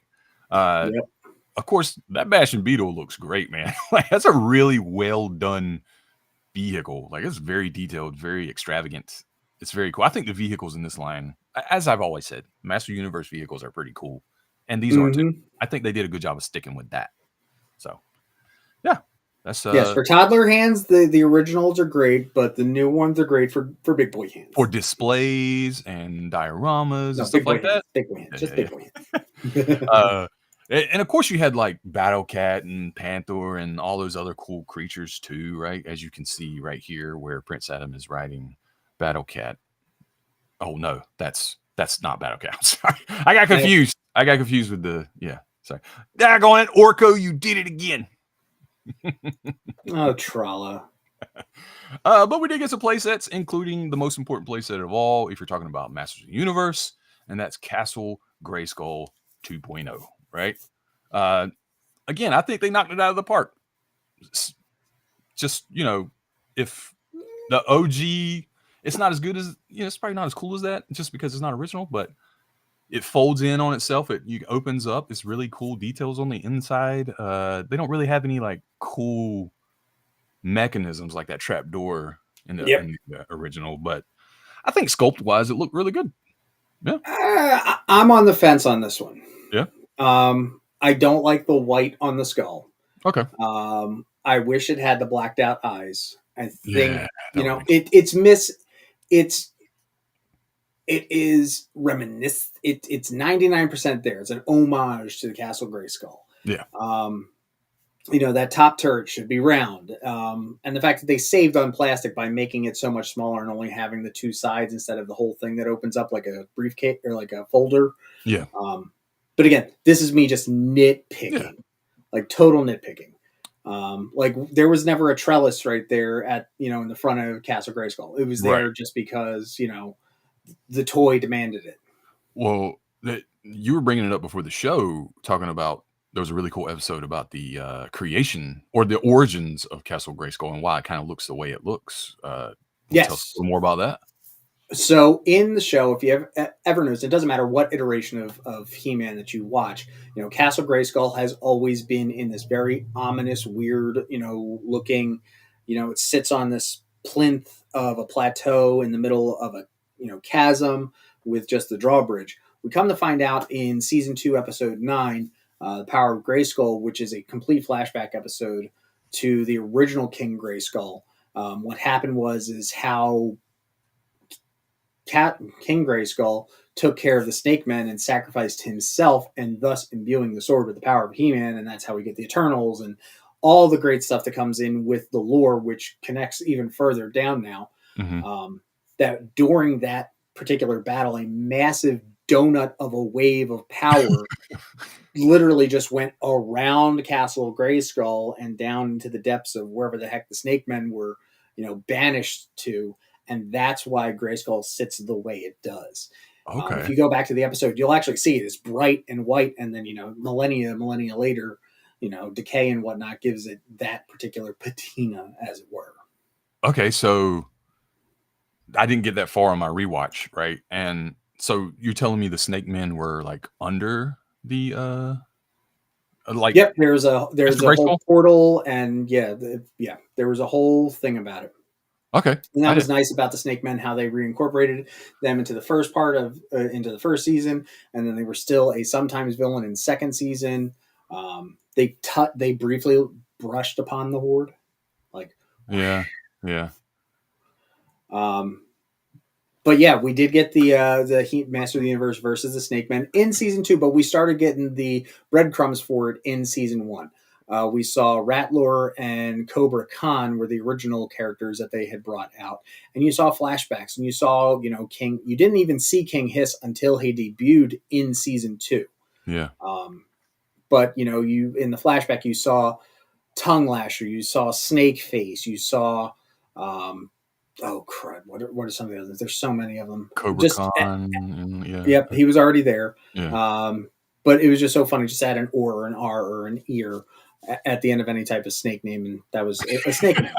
Of course, that Bashan Beetle looks great, man. Like, that's a really well done vehicle. Like, it's very detailed, very extravagant. It's very cool. I think the vehicles in this line, as I've always said, Master Universe vehicles are pretty cool. And these are too. I think they did a good job of sticking with that. So, yeah, that's yes, for toddler hands, the originals are great, but the new ones are great for big boy hands, for displays and dioramas and stuff like that. Big boy hands, just big boy hands. And of course, you had like Battle Cat and Panther and all those other cool creatures too, right? As you can see right here, where Prince Adam is riding Battle Cat. Oh no, that's not Battle Cat. Sorry, I got confused. I got confused with sorry. Daggone it, Orko, you did it again. Oh, Tralla. But we did get some play sets, including the most important play set of all, if you're talking about Masters of the Universe, and that's Castle Grayskull 2.0, right? Again, I think they knocked it out of the park. Just, if the OG, it's not as good as, it's probably not as cool as that, just because it's not original, but it folds in on itself. It opens up. It's really cool details on the inside. They don't really have any like cool mechanisms like that trap door in the, Yep. in the original, but I think sculpt wise, it looked really good. Yeah. I'm on the fence on this one. Yeah. I don't like the white on the skull. Okay. I wish it had the blacked out eyes. I think Yeah, it is reminiscent. It's 99% there. It's an homage to the Castle Grayskull. Yeah. That top turret should be round. And the fact that they saved on plastic by making it so much smaller and only having the two sides instead of the whole thing that opens up like a briefcase or like a folder. Yeah. But again, this is me just nitpicking, like total nitpicking. Like there was never a trellis right there at, in the front of Castle Grayskull. It was there just because, the toy demanded it. Well, you were bringing it up before the show, talking about there was a really cool episode about the creation or the origins of Castle Grayskull and why it kind of looks the way it looks. Yes. Tell us a little more about that. So in the show, if you ever noticed, it doesn't matter what iteration of He-Man that you watch, Castle Grayskull has always been in this very ominous, weird, looking, it sits on this plinth of a plateau in the middle of a, chasm with just the drawbridge. We come to find out in season 2, episode 9, The Power of Grayskull, which is a complete flashback episode to the original King Grayskull. What happened is how King Grayskull took care of the Snake Men and sacrificed himself, and thus imbuing the sword with the power of He-Man, and that's how we get the Eternals and all the great stuff that comes in with the lore, which connects even further down now. Mm-hmm. That during that particular battle, a massive donut of a wave of power literally just went around Castle Grayskull and down into the depths of wherever the heck the Snake Men were, banished to. And that's why Grayskull sits the way it does. Okay. If you go back to the episode, you'll actually see it is bright and white. And then, millennia later, decay and whatnot gives it that particular patina, as it were. Okay. So I didn't get that far on my rewatch, right? And so you're telling me the Snake Men were like under the Yep, there's a whole portal, and there was a whole thing about it. Okay, and that was nice about the Snake Men, how they reincorporated them into the first part of into the first season, and then they were still a sometimes villain in second season. They briefly brushed upon the Horde, like yeah. But yeah, we did get the Master of the Universe versus the Snake Men in season 2, but we started getting the breadcrumbs for it in season 1. We saw Rattler and Cobra Khan were the original characters that they had brought out, and you saw flashbacks, and you saw King. You didn't even see King Hiss until he debuted in season 2. Yeah. But you in the flashback you saw Tongue Lasher, you saw Snake Face, you saw. Oh crud! What are some of the others? There's so many of them. Cobra Khan. Yep, he was already there. Yeah. But it was just so funny. Just add an or, or an R, or an ear at the end of any type of snake name, and that was a snake name.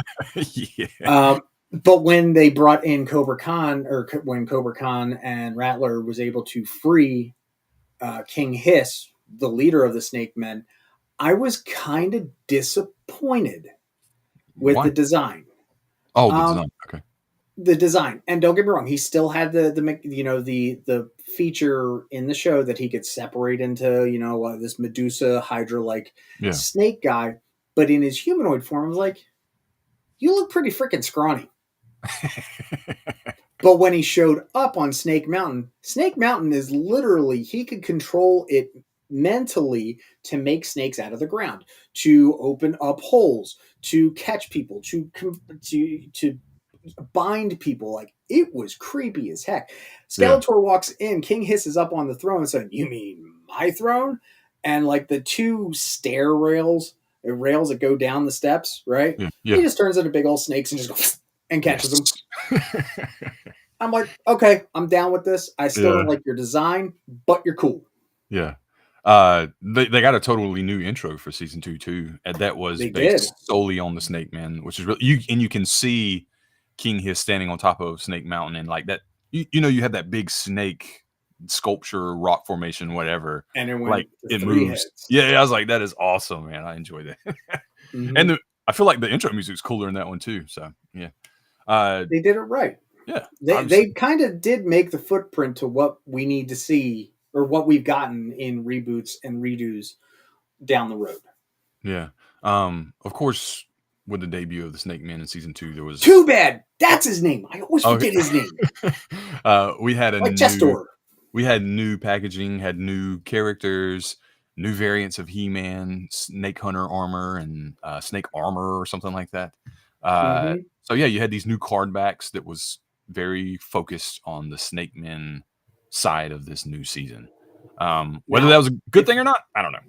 Yeah. But when they brought in Cobra Khan, or when Cobra Khan and Rattler was able to free King Hiss, the leader of the Snake Men, I was kind of disappointed with the design. Oh, the design. Okay. The design, and don't get me wrong, he still had the feature in the show that he could separate into this Medusa Hydra like snake guy, but in his humanoid form, I was like, you look pretty freaking scrawny. But when he showed up on Snake Mountain is literally, he could control it mentally to make snakes out of the ground, to open up holes, to catch people, to bind people. Like, it was creepy as heck. Skeletor walks in, King Hiss is up on the throne and said, "You mean my throne?" And like the two stair rails that go down the steps, right? Yeah. He just turns into big old snakes and just goes and catches them. I'm like, okay, I'm down with this. I still don't like your design, but you're cool. Yeah. They got a totally new intro for season 2 too, and that was based solely on the Snake Men, which is really you can see King Hiss standing on top of Snake Mountain, and like that, you have that big snake sculpture, rock formation, whatever, and then like it moves. Heads. Yeah, I was like, that is awesome, man. I enjoyed that. Mm-hmm. And I feel like the intro music's cooler in that one too. So yeah. They did it right. Yeah, They kind of did make the footprint to what we need to see or what we've gotten in reboots and redos down the road. Yeah. Of course, with the debut of the Snake Man in season 2, there was Too bad. That's his name. I always forget his name. We had like Chestor. We had new packaging, had new characters, new variants of He-Man, Snake Hunter armor, and Snake armor or something like that. So yeah, you had these new card backs that was very focused on the Snake Men side of this new season. Whether that was a good thing or not, I don't know.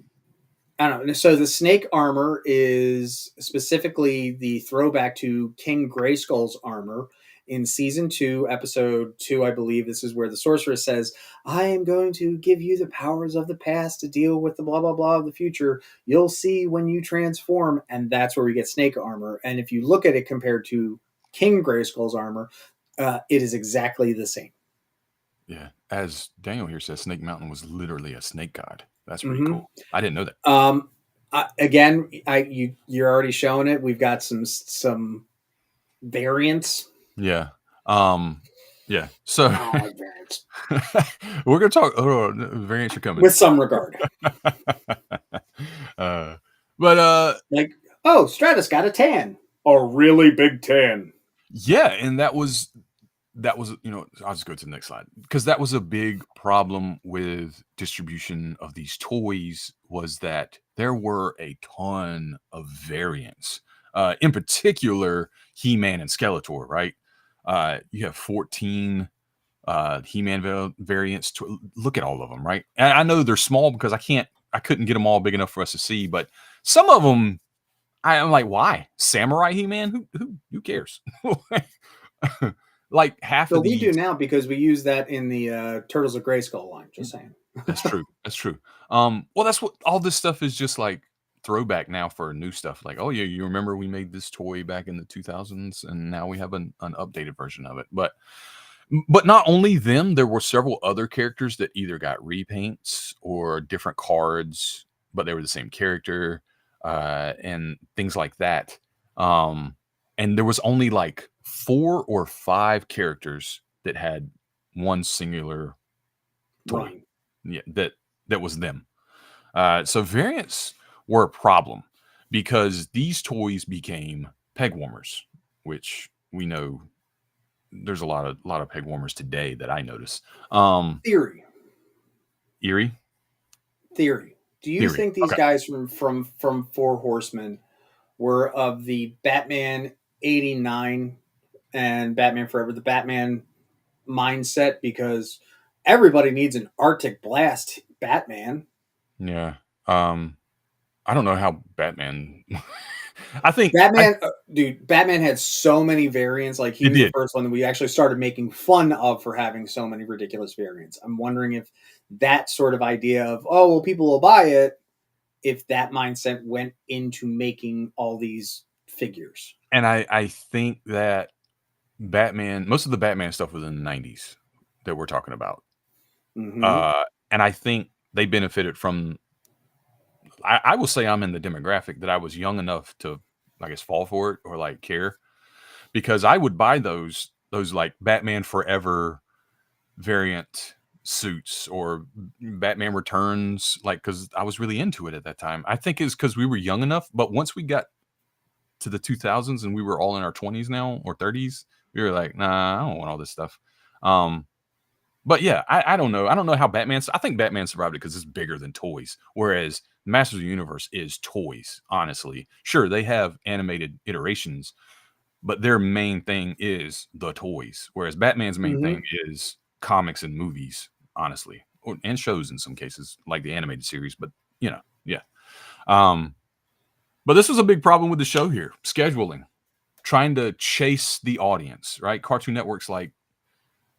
I don't know. So the snake armor is specifically the throwback to King Grayskull's armor in season 2, episode 2, I believe. This is where the sorceress says, I am going to give you the powers of the past to deal with the blah, blah, blah of the future. You'll see when you transform. And that's where we get snake armor. And if you look at it compared to King Grayskull's armor, it is exactly the same. Yeah. As Daniel here says, Snake Mountain was literally a snake god. That's pretty cool. I didn't know that. You're already showing it. We've got some variants. Yeah. Yeah. So I like variants. We're gonna talk. Oh, variants are coming with some regard. Like, oh, Stratus got a tan, a really big tan. Yeah, and that was I'll just go to the next slide, because that was a big problem with distribution of these toys, was that there were a ton of variants. In particular, He-Man and Skeletor, right? You have 14 He-Man variants. Look at all of them, right? And I know they're small because I couldn't get them all big enough for us to see, but some of them, I'm like, why? Samurai He-Man? Who cares? Like half of these. We do now because we use that in the Turtles of Grayskull line. Just saying. That's true. That's true. Well, that's what all this stuff is, just like throwback now for new stuff. Like, oh yeah, you remember we made this toy back in the 2000s, and now we have an updated version of it. But not only them, there were several other characters that either got repaints or different cards, but they were the same character, and things like that. And there was only like 4 or 5 characters that had one singular toy. Right. Yeah, that was them. So variants were a problem because these toys became peg warmers, which we know there's a lot of peg warmers today that I notice. Theory. Eerie? Theory. Do you think these guys from Four Horsemen were of the Batman 89 and Batman Forever, the Batman mindset? Because everybody needs an Arctic Blast Batman. Yeah. I don't know how Batman... I think Batman had so many variants. Like he was the first one that we actually started making fun of for having so many ridiculous variants. I'm wondering if that sort of idea of, oh, well, people will buy it, if that mindset went into making all these figures. And I think that most of the Batman stuff was in the 90s that we're talking about. Mm-hmm. And I think they benefited from, I will say I'm in the demographic that I was young enough to, I guess, fall for it or like care, because I would buy those like Batman Forever variant suits or Batman Returns, like, because I was really into it at that time. I think it's because we were young enough, but once we got to the 2000s and we were all in our 20s now or 30s, we were like, nah, I don't want all this stuff. But yeah, I don't know. I don't know how I think Batman survived it because it's bigger than toys. Whereas Masters of the Universe is toys, honestly. Sure, they have animated iterations, but their main thing is the toys. Whereas Batman's main thing is comics and movies, honestly. And shows in some cases, like the animated series. But, yeah. But this was a big problem with the show here. Scheduling. Trying to chase the audience, right? Cartoon Network's like,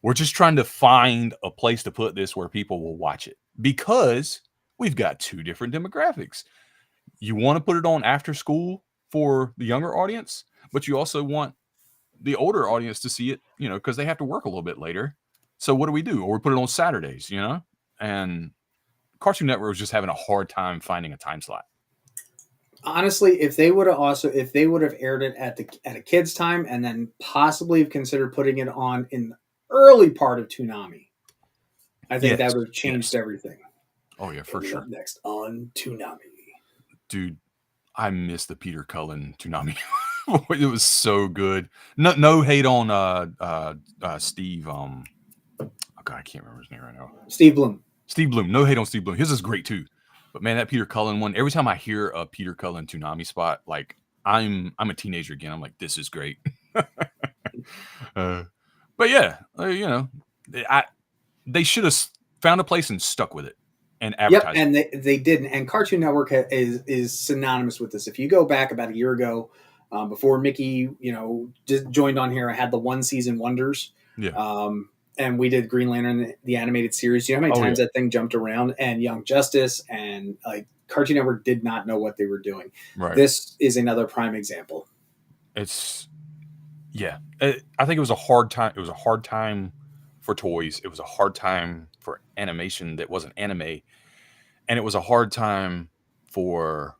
we're just trying to find a place to put this where people will watch it, because we've got 2 different demographics. You want to put it on after school for the younger audience, but you also want the older audience to see it, because they have to work a little bit later. So what do? Or we put it on Saturdays, and Cartoon Network was just having a hard time finding a time slot. Honestly, if they would have aired it at a kid's time and then possibly have considered putting it on in the early part of Toonami, I think that Yes, would have changed yes. everything. Oh yeah, for Coming sure, up next on Toonami. dude. I miss the Peter Cullen Toonami. It was so good. No hate on Steve. Oh God, I can't remember his name right now. Steve Bloom. Steve Bloom. No hate on Steve Bloom. His is great too. But man, that Peter Cullen one. Every time I hear a Peter Cullen Toonami spot, like I'm a teenager again. I'm like, this is great. But yeah, they should have found a place and stuck with it and Yep, advertised. and they didn't. And Cartoon Network is synonymous with this. If you go back about a year ago, before Mickey, just joined on here, I had the 1 season wonders. Yeah. And we did Green Lantern, the animated series. You know how many times Yeah. that thing jumped around? And Young Justice and Cartoon Network did not know what they were doing. Right. This is another prime example. I think it was a hard time. It was a hard time for toys. It was a hard time for animation that wasn't anime, and it was a hard time for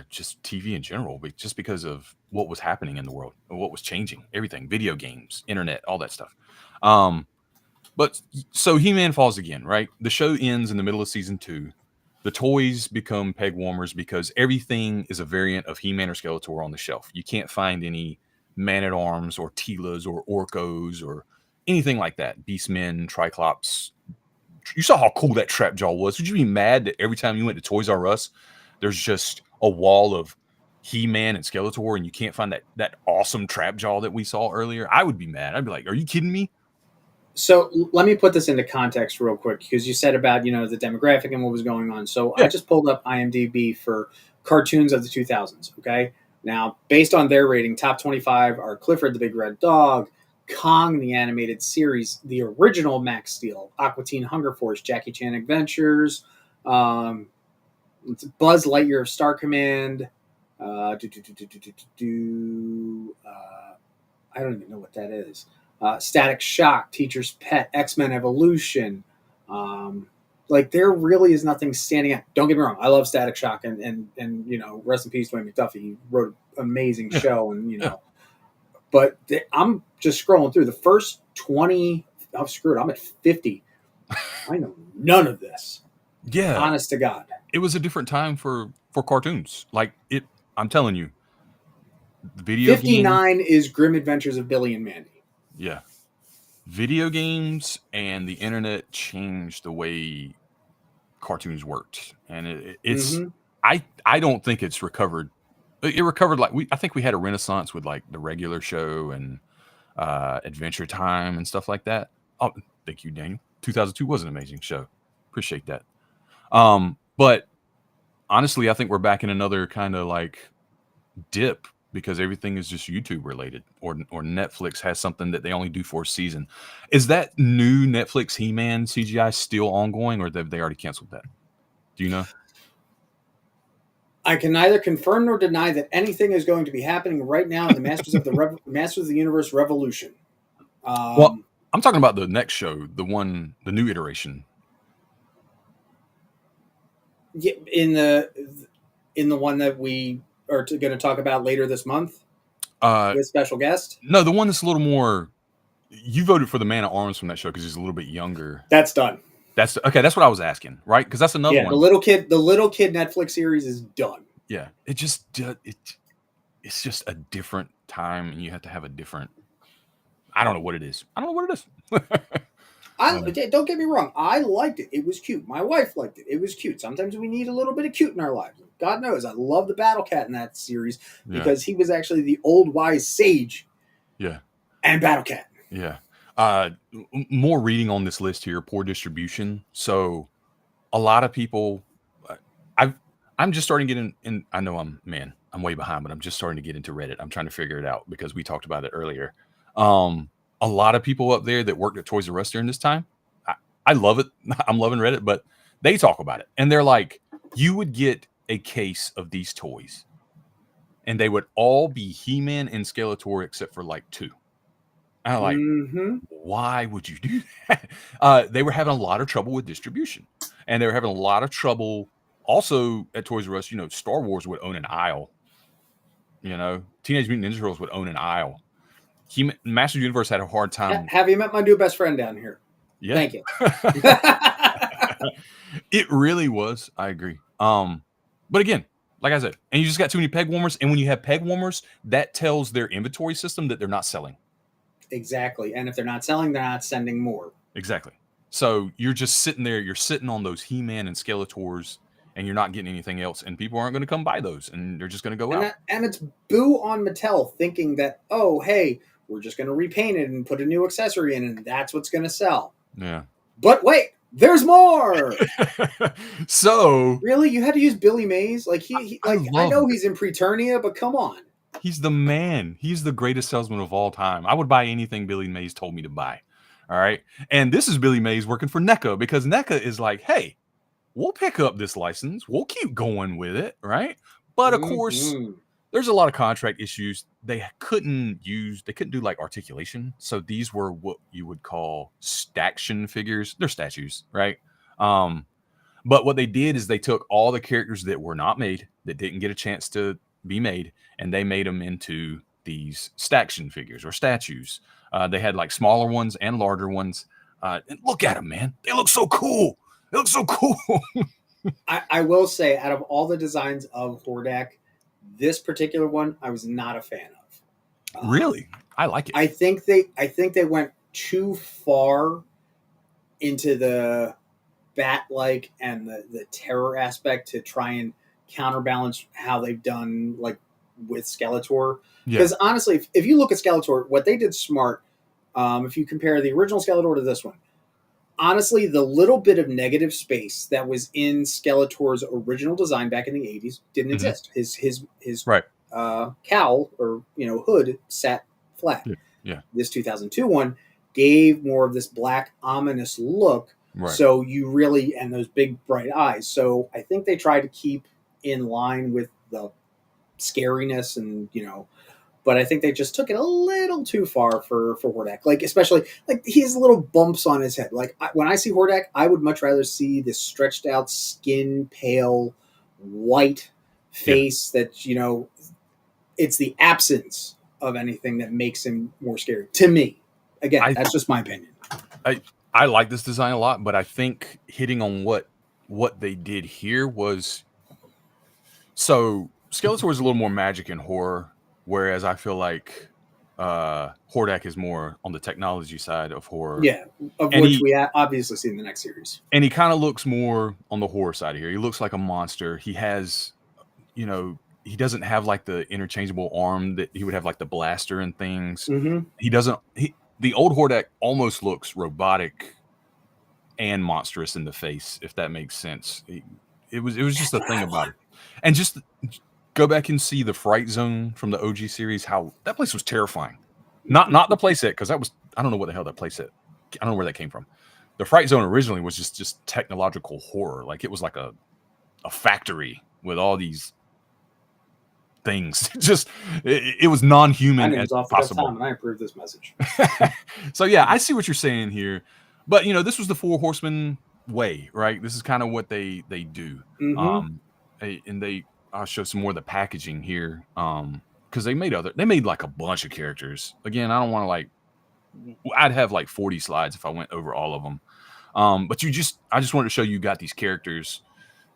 just TV in general, just because of what was happening in the world, what was changing, everything, video games, internet, all that stuff. But so He-Man falls again, right? The show ends in the middle of season 2. The toys become peg warmers because everything is a variant of He-Man or Skeletor on the shelf. You can't find any Man-at-Arms or Teelas or Orcos or anything like that. Beastmen, Triclops. You saw how cool that trap jaw was. Would you be mad that every time you went to Toys R Us, there's just a wall of He-Man and Skeletor and you can't find that awesome trap jaw that we saw earlier? I would be mad. I'd be like, are you kidding me? So let me put this into context real quick, because you said about the demographic and what was going on. So Yeah. I just pulled up IMDb for cartoons of the 2000s. Okay, now based on their rating, top 25 are Clifford the Big Red Dog, Kong the animated series, the original Max Steel, Aqua Teen Hunger Force, Jackie Chan Adventures, Buzz Lightyear of Star Command. I don't even know what that is. Static Shock, Teacher's Pet, X-Men Evolution. There really is nothing standing out. Don't get me wrong, I love Static Shock, and rest in peace, Dwayne McDuffie. He wrote an amazing show, and But I'm just scrolling through the first 20. Oh, screw it, I'm at 50. I know none of this. Yeah, honest to God, it was a different time for cartoons. I'm telling you, video 59 is Grim Adventures of Billy and Mandy. Yeah. Video games and the internet changed the way cartoons worked. And it's I don't think it's recovered. It recovered I think we had a renaissance with the regular show and Adventure Time and stuff like that. Oh, thank you, Daniel. 2002 was an amazing show. Appreciate that. But honestly, I think we're back in another kind of dip, because everything is just YouTube related, or Netflix has something that they only do for a season. Is that new Netflix He-Man CGI still ongoing, or have they already canceled that? Do you know? I can neither confirm nor deny that anything is going to be happening right now in the Masters of the Universe Revolution. Well, I'm talking about the next show, the new iteration. Yeah, in the one that we are going to talk about later this month with special guest. No, the one that's a little more. You voted for the Man-at-Arms from that show because he's a little bit younger. That's done. That's okay. That's what I was asking, right? Because that's another one. The little kid Netflix series is done. Yeah, it's just a different time, and you have to have a different. I don't know what it is. Don't get me wrong. I liked it. It was cute. My wife liked it. It was cute. Sometimes we need a little bit of cute in our lives. God knows, I love the Battle Cat in that series because he was actually the old wise sage. Yeah. And Battle Cat. Yeah. More reading on this list here, poor distribution. So a lot of people, I'm just starting to get in. I know I'm way behind, but I'm just starting to get into Reddit. I'm trying to figure it out because we talked about it earlier. A lot of people up there that worked at Toys R Us during this time, I love it. I'm loving Reddit, but they talk about it. And they're like, you would get a case of these toys, and they would all be He-Man and Skeletor except for 2. And I'm like, why would you do that? They were having a lot of trouble with distribution, and they were having a lot of trouble Also, at Toys R Us, Star Wars would own an aisle. Teenage Mutant Ninja Turtles would own an aisle. Master Universe had a hard time. Have you met my new best friend down here? Yeah. Thank you. It really was. I agree. But again, like I said, and you just got too many peg warmers. And when you have peg warmers, that tells their inventory system that they're not selling. Exactly. And if they're not selling, they're not sending more. Exactly. So you're just sitting there. You're sitting on those He-Man and Skeletors, and you're not getting anything else. And people aren't going to come buy those, and they're just going to go out. And it's boo on Mattel thinking that, oh, hey, we're just going to repaint it and put a new accessory in, and that's what's going to sell. Yeah. But wait, there's more. So really, you had to use Billy Mays? Like I know he's in Preternia, but come on. He's the man. He's the greatest salesman of all time. I would buy anything Billy Mays told me to buy. All right. And this is Billy Mays working for NECA, because NECA is like, hey, we'll pick up this license. We'll keep going with it. Right. But of course, there's a lot of contract issues. They couldn't do like articulation. So these were what you would call staction figures. They're statues. Right. But what they did is they took all the characters that were not made, that didn't get a chance to be made, and they made them into these staction figures or statues. They had like smaller ones and larger ones. And look at them, man. They look so cool. They look so cool. I will say, out of all the designs of Hordak, this particular one I was not a fan of. Really? I like it. I think they went too far into the bat-like and the terror aspect to try and counterbalance how they've done like with Skeletor. Because honestly, if you look at Skeletor, what they did smart, if you compare the original Skeletor to this one, honestly, the little bit of negative space that was in Skeletor's original design back in the 80s didn't exist. His right. Cowl or hood sat flat. Yeah. This 2002 one gave more of this black ominous look. Right. So you really, and those big bright eyes. So I think they tried to keep in line with the scariness and, but I think they just took it a little too far for Hordak. Like, especially, like, he has little bumps on his head. Like, when I see Hordak, I would much rather see this stretched out skin, pale, white face that, it's the absence of anything that makes him more scary. To me. Again, that's just my opinion. I like this design a lot, but I think hitting on what they did here was, so Skeletor is a little more magic and horror, whereas I feel like Hordak is more on the technology side of horror. Yeah, which we obviously see in the next series. And he kind of looks more on the horror side here. He looks like a monster. He has, he doesn't have like the interchangeable arm that he would have, like the blaster and things. Mm-hmm. He doesn't. The old Hordak almost looks robotic and monstrous in the face, if that makes sense. It was just a thing about it. And just go back and see the Fright Zone from the OG series, how that place was terrifying. Not the playset, because that was, I don't know what the hell that playset, I don't know where that came from. The Fright Zone originally was just technological horror. Like, it was like a factory with all these things. Just it was non-human as possible. And I approve this message. So yeah, I see what you're saying here, but this was the Four Horsemen way, right? This is kind of what they do. Mm-hmm. And I'll show some more of the packaging here, because they made like a bunch of characters. Again, I don't want to I'd have like 40 slides if I went over all of them. But I just wanted to show you got these characters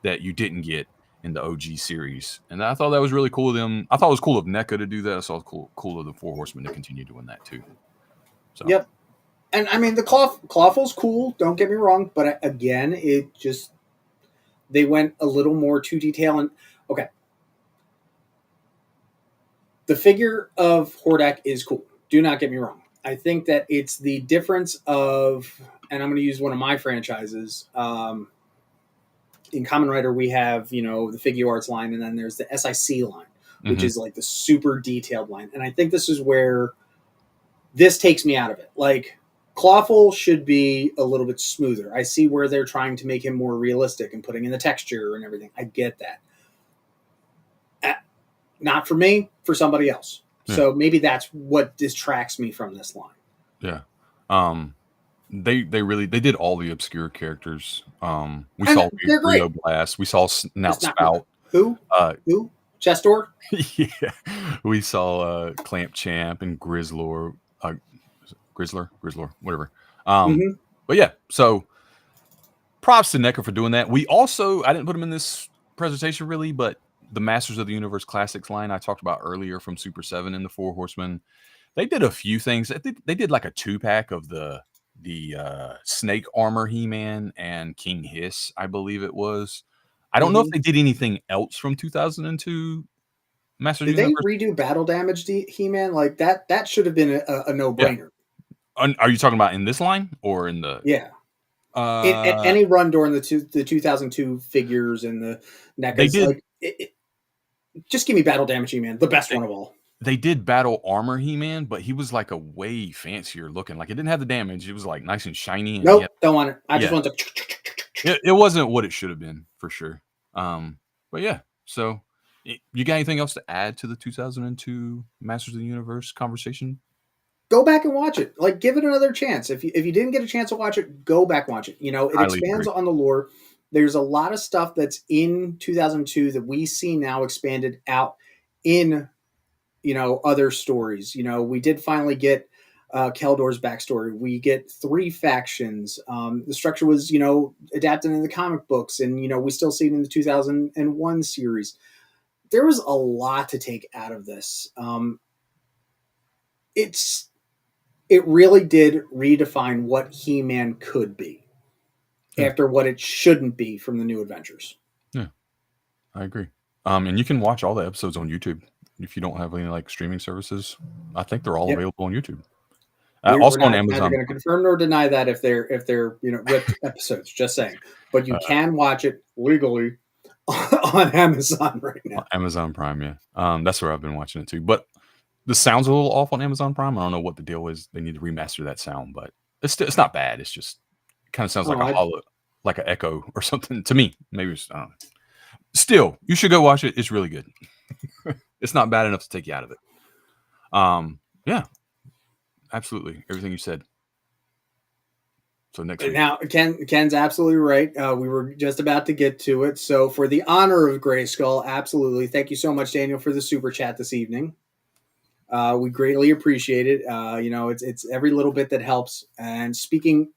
that you didn't get in the OG series, and I thought that was really cool of them. I thought it was cool of NECA to do that. I saw cool of the Four Horsemen to continue doing that too. So. Yep, and I mean the Clawful's cool. Don't get me wrong, but again, they went a little more to detail. And okay, the figure of Hordak is cool. Do not get me wrong. I think that it's the difference of, and I'm going to use one of my franchises. In Kamen Rider, we have, the Figuarts line, and then there's the SIC line, which is like the super detailed line. And I think this is where this takes me out of it. Like, Clawful should be a little bit smoother. I see where they're trying to make him more realistic and putting in the texture and everything. I get that. Not for me, for somebody else. Yeah. So maybe that's what distracts me from this line. Yeah. They did all the obscure characters. We And saw they're great. Rio Blast. We saw Snout It's not Spout. who Chestor. Yeah, we saw Clamp Champ and Grizzlor, Grizzlor, whatever. Mm-hmm. But yeah, so props to NECA for doing that. We also, I didn't put them in this presentation really, but the Masters of the Universe Classics line I talked about earlier from Super 7 and the Four Horsemen, they did a few things. They did like a 2-pack of the Snake Armor He-Man and King Hiss, I believe it was. I don't know if Mm-hmm. they did anything else from 2002 Masters of Did the they Universe. redo Battle Damage He-Man? Like that? That should have been a no-brainer. Are you talking about in this line or in the? Yeah. Any run during the 2002 figures and the They NECAs, did. like just give me Battle Damage He-Man, the best one of all. They did Battle Armor He-Man, but he was like a way fancier looking. Like it didn't have the damage. It was like nice and shiny. And Nope, don't want it. I just yeah. want the. It wasn't what it should have been for sure. But yeah. So you got anything else to add to the 2002 Masters of the Universe conversation? Go back and watch it. Like, give it another chance. If you didn't get a chance to watch it, go back and watch it. You know, it Highly expands agree. on the lore. There's a lot of stuff that's in 2002 that we see now expanded out in, you know, other stories. You know, we did finally get Keldor's backstory. We get 3 factions. The structure was, you know, adapted in the comic books, and you know, we still see it in the 2001 series. There was a lot to take out of this. It really did redefine what He-Man could be after what it shouldn't be from the New Adventures. Yeah, I agree. And you can watch all the episodes on YouTube if you don't have any like streaming services. I think they're all available on YouTube. Also on Amazon. Neither going to confirm nor deny that if they're you know ripped episodes. Just saying, but you can watch it legally on Amazon right now. Amazon Prime, yeah. That's where I've been watching it too. But the sound's a little off on Amazon Prime. I don't know what the deal is. They need to remaster that sound, but it's not bad. It's just it kind of sounds like a hollow, like an echo or something to me. Maybe it's, I don't know. Still, you should go watch it. It's really good. It's not bad enough to take you out of it. Yeah, absolutely. Everything you said. So next week. Now, Ken's absolutely right. We were just about to get to it. So for the honor of Grayskull, absolutely. Thank you so much, Daniel, for the super chat this evening. We greatly appreciate it. You know, it's every little bit that helps. And speaking,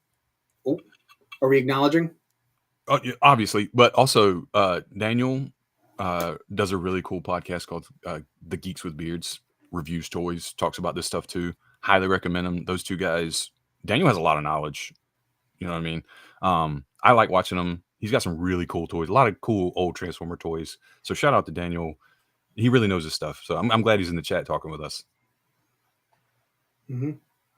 are we acknowledging? Obviously, but also Daniel does a really cool podcast called The Geeks with Beards, reviews toys, talks about this stuff too. Highly recommend them. Those two guys. Daniel has a lot of knowledge. You know what I mean? I like watching him. He's got some really cool toys, a lot of cool old Transformer toys. So shout out to Daniel. He really knows his stuff. So I'm glad he's in the chat talking with us. Mm-hmm.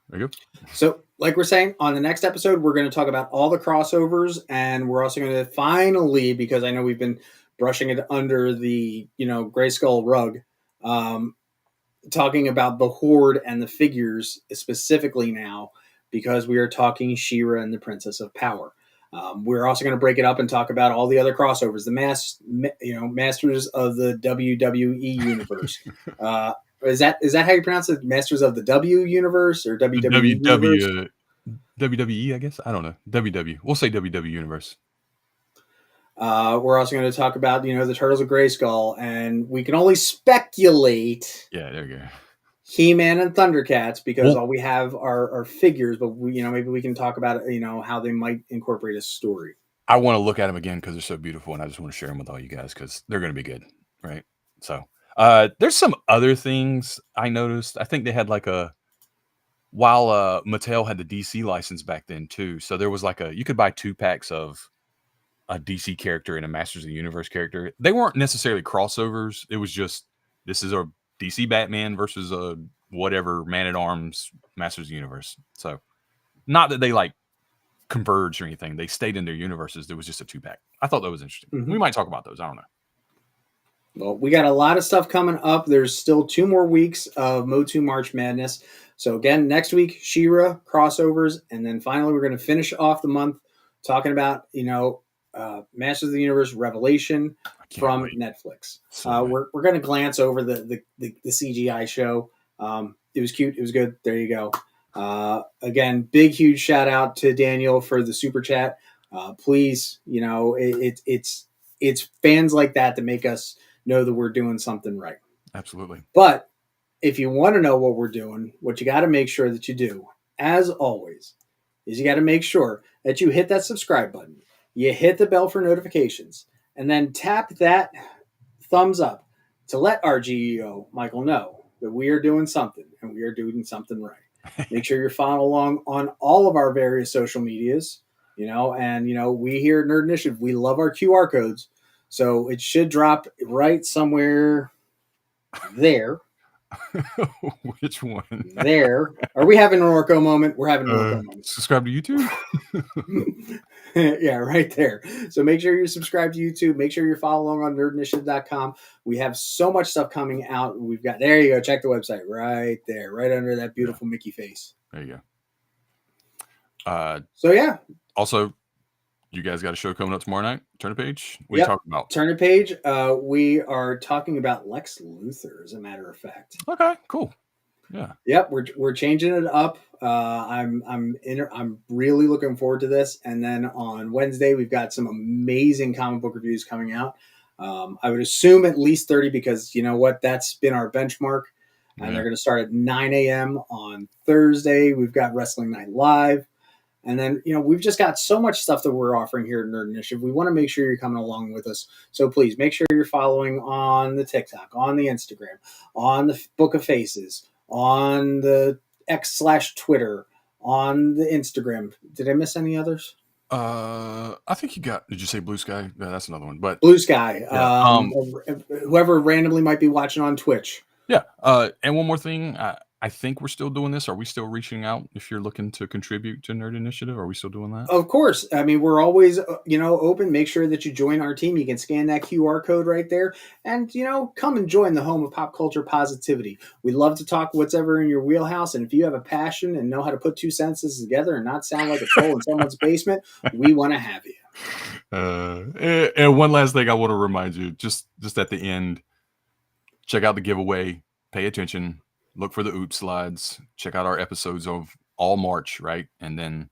There you go. So, like we're saying, on the next episode, we're going to talk about all the crossovers, and we're also going to finally, because I know we've been brushing it under the, you know, Grayskull rug, talking about the Horde and the figures specifically now, because we are talking She-Ra and the Princess of Power. We're also going to break it up and talk about all the other crossovers, the Masters of the WWE universe. Is that how you pronounce it? Masters of the W universe or WWE universe? WWE, I guess. I don't know. WW. We'll say WW universe. We're also going to talk about, you know, the Turtles of Grayskull, and we can only speculate. Yeah, there you go. He-Man and Thundercats, because all we have are figures, but we, you know, maybe we can talk about, you know, how they might incorporate a story. I want to look at them again because they're so beautiful, and I just want to share them with all you guys because they're going to be good, right? So there's some other things I noticed. I think they had like while Mattel had the DC license back then too, so there was like you could buy 2 packs of a DC character and a Masters of the Universe character. They weren't necessarily crossovers. It was just, this is a DC Batman versus a whatever Man-at-Arms Masters of the Universe. So not that they like converged or anything. They stayed in their universes. There was just a 2-pack. I thought that was interesting. Mm-hmm. We might talk about those. I don't know. Well, we got a lot of stuff coming up. There's still 2 more weeks of MotU March Madness. So again, next week, She-Ra, crossovers, and then finally we're going to finish off the month talking about, you know, Masters of the Universe Revelation from Netflix. We're going to glance over the CGI show. It was cute. It was good. There you go. Again, big, huge shout out to Daniel for the super chat. Please, it's fans like that make us know that we're doing something right. Absolutely. But if you want to know what we're doing, what you got to make sure that you do, as always, is you got to make sure that you hit that subscribe button. You hit the bell for notifications, and then tap that thumbs up to let our GEO, Michael, know that we are doing something and we are doing something right. Make sure you're following along on all of our various social medias, and we here at Nerd Initiative, we love our QR codes. So it should drop right somewhere there. Which one? There. Are we having an Orko moment? We're having an Orko moment. Subscribe to YouTube? Yeah, right there. So make sure you're subscribed to YouTube. Make sure you're following along on nerd.initiative.com. We have so much stuff coming out. There you go. Check the website right there, right under that beautiful Mickey face. There you go. So yeah. Also, you guys got a show coming up tomorrow night. Turn a page. What are you talking about? Turn a page. We are talking about Lex Luthor, as a matter of fact. Okay, cool. Yeah. Yep, we're changing it up. I'm really looking forward to this. And then on Wednesday, we've got some amazing comic book reviews coming out. I would assume at least 30 because you know what, that's been our benchmark. And they're going to start at 9 a.m. on Thursday. We've got Wrestling Night Live. And then, we've just got so much stuff that we're offering here at Nerd Initiative. We want to make sure you're coming along with us. So please make sure you're following on the TikTok, on the Instagram, on the Book of Faces, on the X/Twitter, on the Instagram. Did I miss any others? I think did you say Blue Sky? Yeah, that's another one. But Blue Sky. Yeah. Whoever randomly might be watching on Twitch. Yeah. And one more thing. I think we're still doing this. Are we still reaching out if you're looking to contribute to Nerd Initiative? Are we still doing that? Of course. I mean, we're always, open. Make sure that you join our team. You can scan that QR code right there and, come and join the home of pop culture positivity. We love to talk what's ever in your wheelhouse. And if you have a passion and know how to put two sentences together and not sound like a troll in someone's basement, we want to have you. And one last thing I want to remind you, just at the end, check out the giveaway, pay attention. Look for the Oops slides. Check out our episodes of all March, right? And then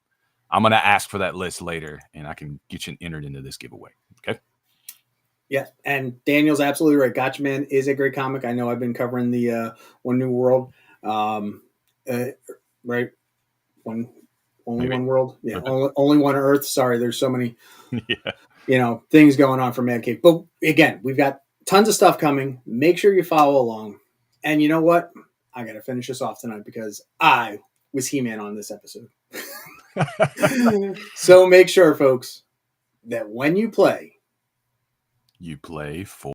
I'm going to ask for that list later, and I can get you entered into this giveaway. Okay? Yeah, and Daniel's absolutely right. Gotcha Man is a great comic. I know I've been covering the One New World. Right? Only One World? Yeah, only One Earth. Sorry, there's so many things going on for Man Cave. But again, we've got tons of stuff coming. Make sure you follow along. And you know what? I got to finish this off tonight because I was He-Man on this episode. So make sure, folks, that when you play for